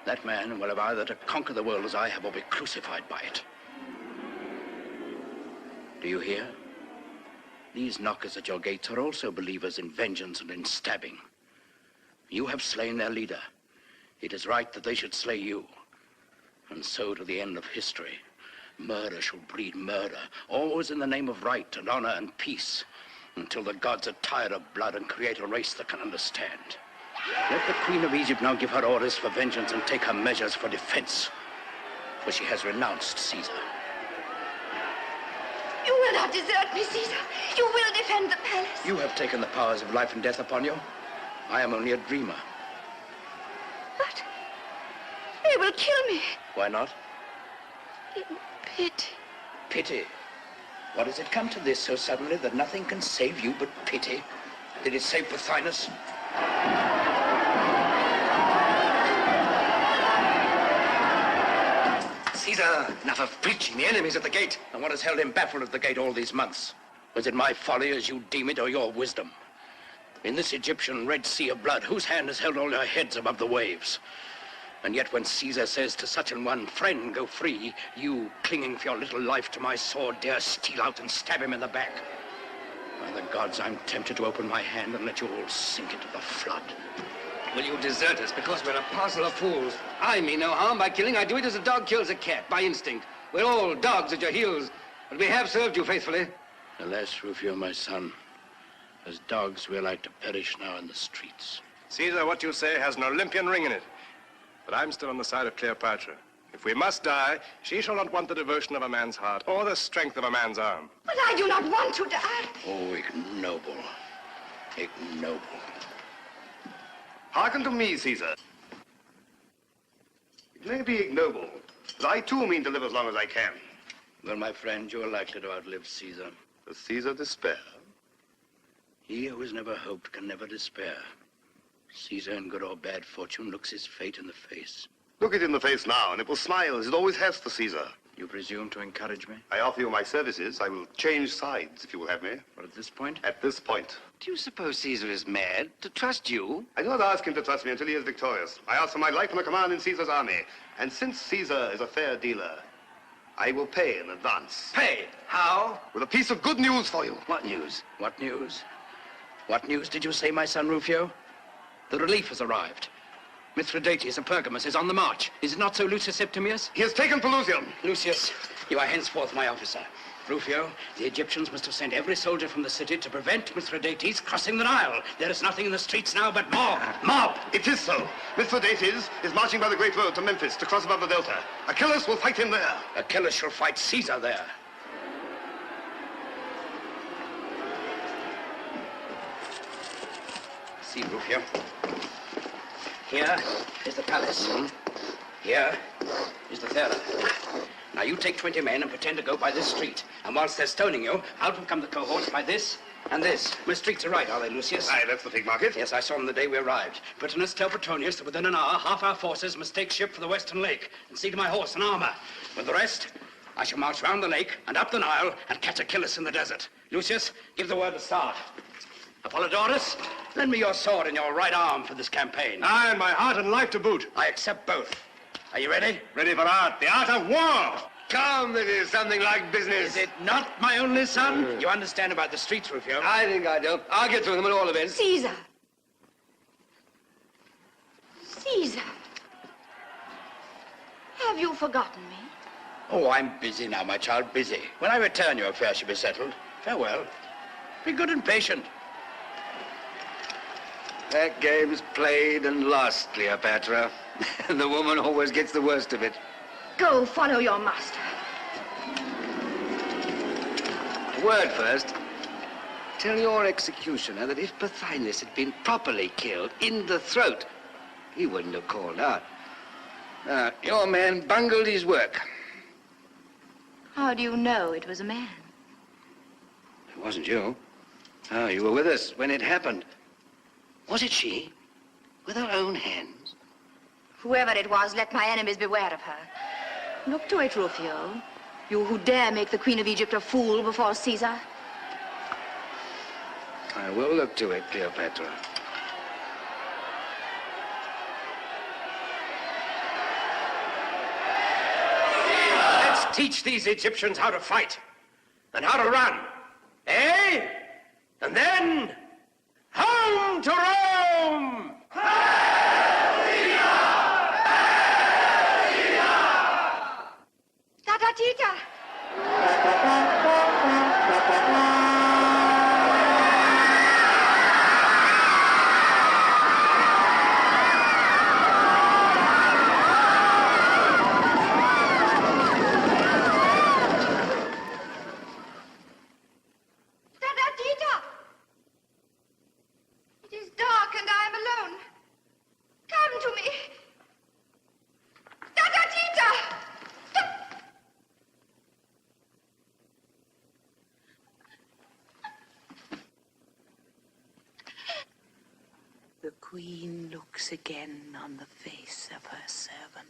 that man will have either to conquer the world as I have or be crucified by it. Do you hear? These knockers at your gates are also believers in vengeance and in stabbing. You have slain their leader. It is right that they should slay you. And so to the end of history. Murder shall breed murder, always in the name of right and honor and peace, until the gods are tired of blood and create a race that can understand. Let the Queen of Egypt now give her orders for vengeance and take her measures for defense, for she has renounced Caesar. You will not desert me, Caesar. You will defend the palace. You have taken the powers of life and death upon you. I am only a dreamer. But they will kill me. Why not? In pity. Pity? What has it come to this so suddenly that nothing can save you but pity? Did it save Pothinus? Caesar, enough of preaching. The enemy's at the gate. And what has held him baffled at the gate all these months? Was it my folly as you deem it, or your wisdom? In this Egyptian Red Sea of blood, whose hand has held all your heads above the waves? And yet when Caesar says to such an one, friend, go free, you, clinging for your little life to my sword, dare steal out and stab him in the back. By the gods, I'm tempted to open my hand and let you all sink into the flood. Will you desert us because we're a parcel of fools? I mean no harm by killing. I do it as a dog kills a cat, by instinct. We're all dogs at your heels, but we have served you faithfully. Alas, Rufio, my son, as dogs we're like to perish now in the streets. Caesar, what you say has an Olympian ring in it. But I'm still on the side of Cleopatra. If we must die, she shall not want the devotion of a man's heart or the strength of a man's arm. But I do not want to die. Oh, ignoble. Ignoble. Hearken to me, Caesar. It may be ignoble, but I too mean to live as long as I can. Well, my friend, you are likely to outlive Caesar. Does Caesar despair? He who has never hoped can never despair. Caesar, in good or bad fortune, looks his fate in the face. Look it in the face now, and it will smile as it always has to Caesar. You presume to encourage me? I offer you my services. I will change sides, if you will have me. But at this point? At this point. Do you suppose Caesar is mad to trust you? I do not ask him to trust me until he is victorious. I ask for my life and a command in Caesar's army. And since Caesar is a fair dealer, I will pay in advance. Pay? How? With a piece of good news for you. What news? What news? What news did you say, my son Rufio? The relief has arrived. Mithridates of Pergamus is on the march. Is it not so, Lucius Septimius? He has taken Pelusium. Lucius, you are henceforth my officer. Rufio, the Egyptians must have sent every soldier from the city to prevent Mithridates crossing the Nile. There is nothing in the streets now but mob. It is so. Mithridates is marching by the great road to Memphis to cross above the Delta. Achilles will fight him there. Achilles shall fight Caesar there. See, Rufio. Here is the palace. Here is the theater. Now you take 20 men and pretend to go by this street. And whilst they're stoning you, out will come the cohorts by this and this. My streets are right, are they, Lucius? Aye, that's the Fig Market. Yes, I saw them the day we arrived. Britanus, tell Petronius that within an hour, half our forces must take ship for the Western Lake and see to my horse and armor. With the rest, I shall march round the lake and up the Nile and catch Achilles in the desert. Lucius, give the word to start. Apollodorus, lend me your sword and your right arm for this campaign. Aye, and my heart and life to boot. I accept both. Are you ready? Ready for art, the art of war. Come, it is something like business. Is it not, my only son? You understand about the streets, Rufio? I think I do. I'll get through them at all events. Caesar. Caesar. Have you forgotten me? Oh, I'm busy now, my child, busy. When I return, your affair shall be settled. Farewell. Be good and patient. That game's played and lost, Cleopatra. The woman always gets the worst of it. Go, follow your master. A word first. Tell your executioner that if Pothinus had been properly killed in the throat, he wouldn't have called out. Your man bungled his work. How do you know it was a man? It wasn't you. Oh, you were with us when it happened. Was it she? With her own hands? Whoever it was, let my enemies beware of her. Look to it, Rufio. You who dare make the Queen of Egypt a fool before Caesar. I will look to it, Cleopatra. Let's teach these Egyptians how to fight and how to run. Eh? And then, home to Rome! Tatatita! It is dark and I am alone. Come to me. Tatatita! The queen looks again on the face of her servant.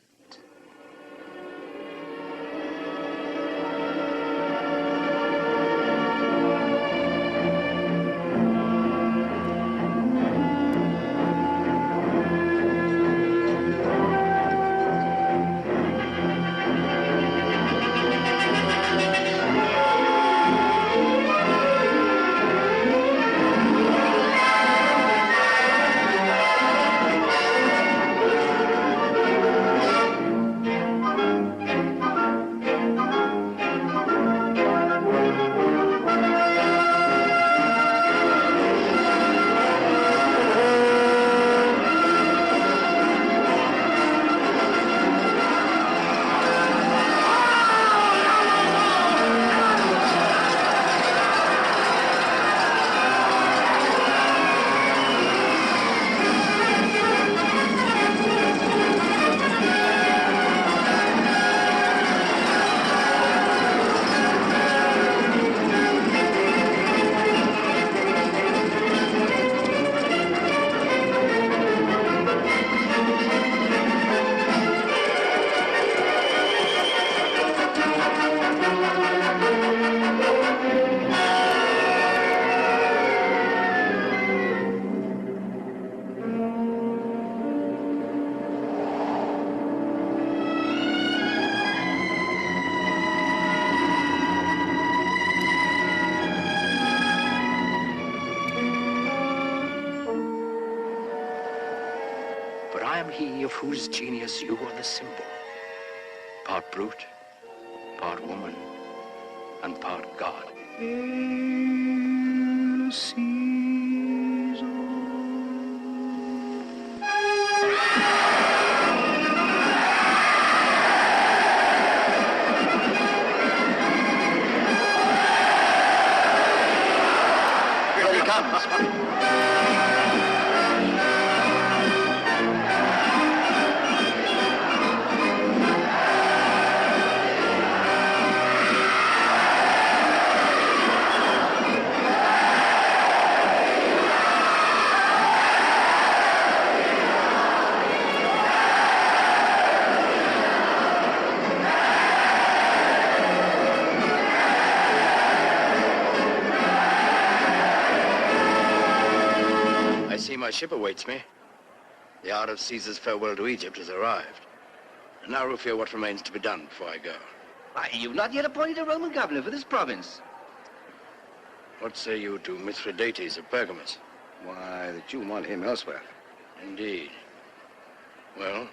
But I am he of whose genius you are the symbol. Part brute, part woman, and part God. Here he comes. My ship awaits me. The hour of Caesar's farewell to Egypt has arrived. And now, Rufio, what remains to be done before I go? Why, you've not yet appointed a Roman governor for this province. What say you to Mithridates of Pergamus? Why, that you want him elsewhere. Indeed. Well,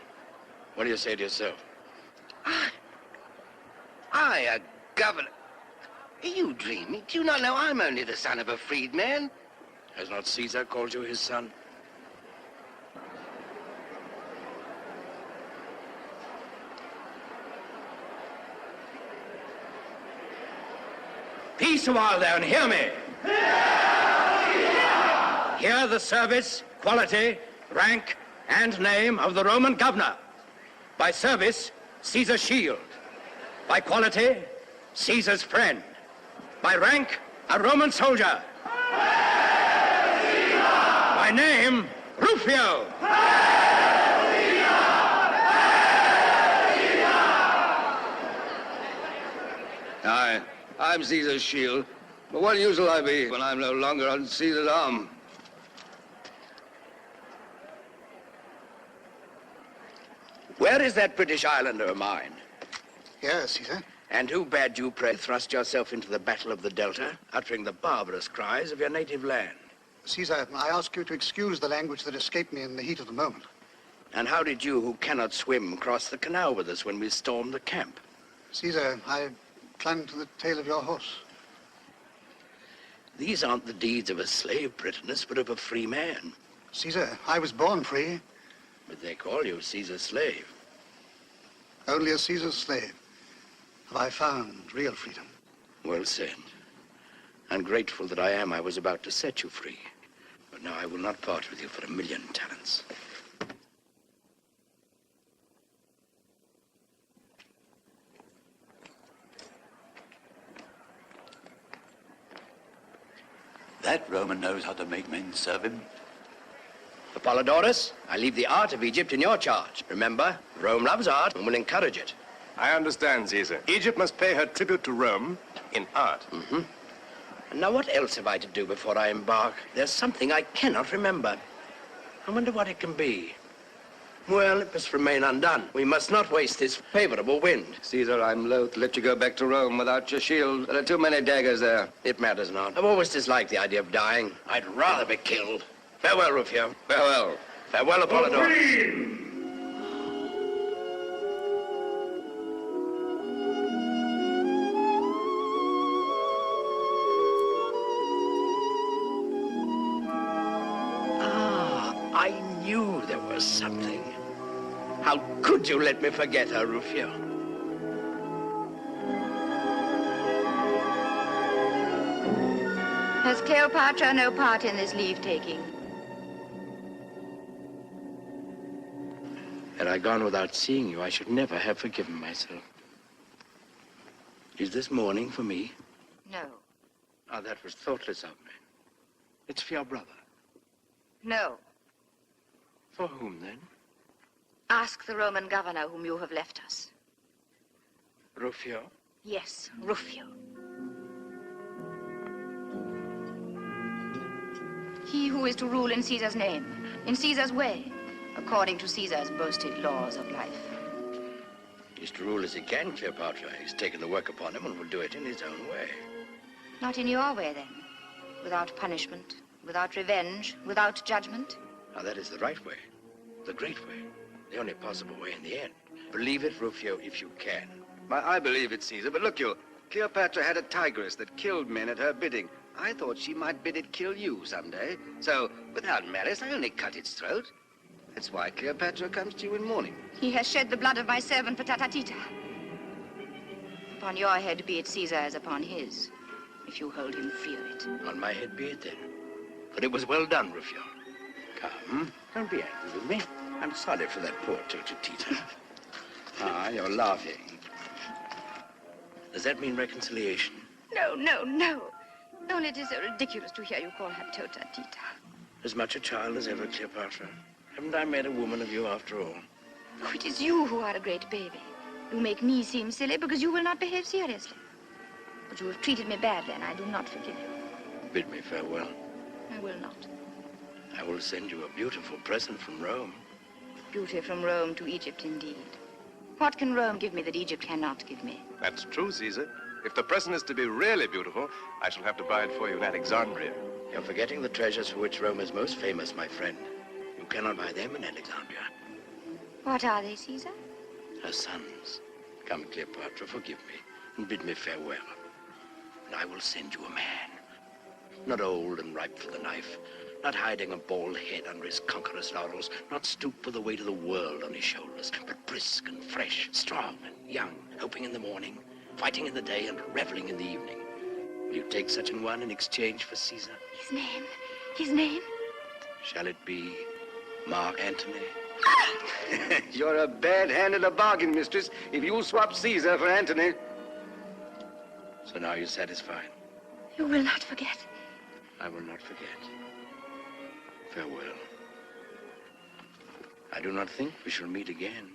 what do you say to yourself? I, a governor? Are you dreaming? Do you not know I'm only the son of a freedman? Has not Caesar called you his son? Peace a while there and hear me. Hear the service, quality, rank, and name of the Roman governor. By service, Caesar's shield. By quality, Caesar's friend. By rank, a Roman soldier. By name, Rufio. I'm Caesar's shield. But what use will I be when I'm no longer on Caesar's arm? Where is that British islander of mine? Here, Caesar. And who bade you, pray, thrust yourself into the battle of the Delta, uttering the barbarous cries of your native land? Caesar, I ask you to excuse the language that escaped me in the heat of the moment. And how did you, who cannot swim, cross the canal with us when we stormed the camp? Caesar, I clung to the tail of your horse. These aren't the deeds of a slave, Britannicus, but of a free man. Caesar, I was born free. But they call you Caesar's slave. Only as Caesar's slave have I found real freedom. Well said. Ungrateful that I am, I was about to set you free. But now I will not part with you for 1,000,000 talents. That Roman knows how to make men serve him. Apollodorus, I leave the art of Egypt in your charge. Remember, Rome loves art and will encourage it. I understand, Caesar. Egypt must pay her tribute to Rome in art. Mm-hmm. And now what else have I to do before I embark? There's something I cannot remember. I wonder what it can be. Well, it must remain undone. We must not waste this favorable wind. Caesar, I'm loath to let you go back to Rome without your shield. There are too many daggers there. It matters not. I've always disliked the idea of dying. I'd rather be killed. Farewell, Rufio. Farewell. Farewell, Apollodorus. I knew there was something. How could you let me forget her, Rufio? Has Cleopatra no part in this leave-taking? Had I gone without seeing you, I should never have forgiven myself. Is this mourning for me? No. Oh, that was thoughtless of me. It's for your brother. No. For whom, then? Ask the Roman governor whom you have left us. Rufio? Yes, Rufio. He who is to rule in Caesar's name, in Caesar's way, according to Caesar's boasted laws of life. He's to rule as he can, Cleopatra. He's taken the work upon him and will do it in his own way. Not in your way, then. Without punishment, without revenge, without judgment. Now, that is the right way, the great way, the only possible way in the end. Believe it, Rufio, if you can. I believe it, Caesar, but look you, Cleopatra had a tigress that killed men at her bidding. I thought she might bid it kill you someday. So, without malice, I only cut its throat. That's why Cleopatra comes to you in mourning. He has shed the blood of my servant Patatatita. Upon your head be it, Caesar, as upon his, if you hold him free of it. On my head be it, then. But it was well done, Rufio. Come, don't be angry with me. I'm sorry for that poor Tita. Ah, you're laughing. Does that mean reconciliation? No, no, no. Only it is so ridiculous to hear you call her Tita. As much a child as ever, Cleopatra. Haven't I made a woman of you after all? Oh, it is you who are a great baby. You make me seem silly because you will not behave seriously. But you have treated me badly, and I do not forgive you. Bid me farewell. I will not. I will send you a beautiful present from Rome. Beauty from Rome to Egypt, indeed. What can Rome give me that Egypt cannot give me? That's true, Caesar. If the present is to be really beautiful, I shall have to buy it for you in Alexandria. You're forgetting the treasures for which Rome is most famous, my friend. You cannot buy them in Alexandria. What are they, Caesar? Her sons. Come, Cleopatra, forgive me. and bid me farewell. And I will send you a man, not old and ripe for the knife, not hiding a bald head under his conqueror's laurels, not stooped with the weight of the world on his shoulders, but brisk and fresh, strong and young, hoping in the morning, fighting in the day, and reveling in the evening. Will you take such an one in exchange for Caesar? His name? His name? Shall it be Mark Antony? You're a bad hand at a bargain, mistress, if you'll swap Caesar for Antony. So now you're satisfied? You will not forget. I will not forget. Farewell. I do not think we shall meet again.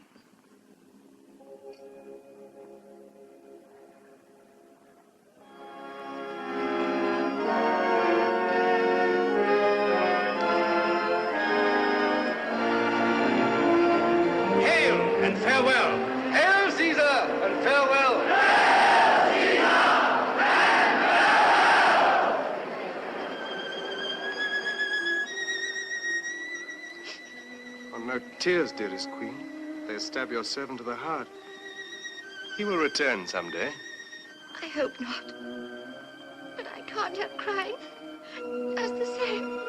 Hail and farewell. Hail, Caesar, and farewell. Oh, no tears, dearest queen. They stab your servant to the heart. He will return someday. I hope not. But I can't help crying. Just the same.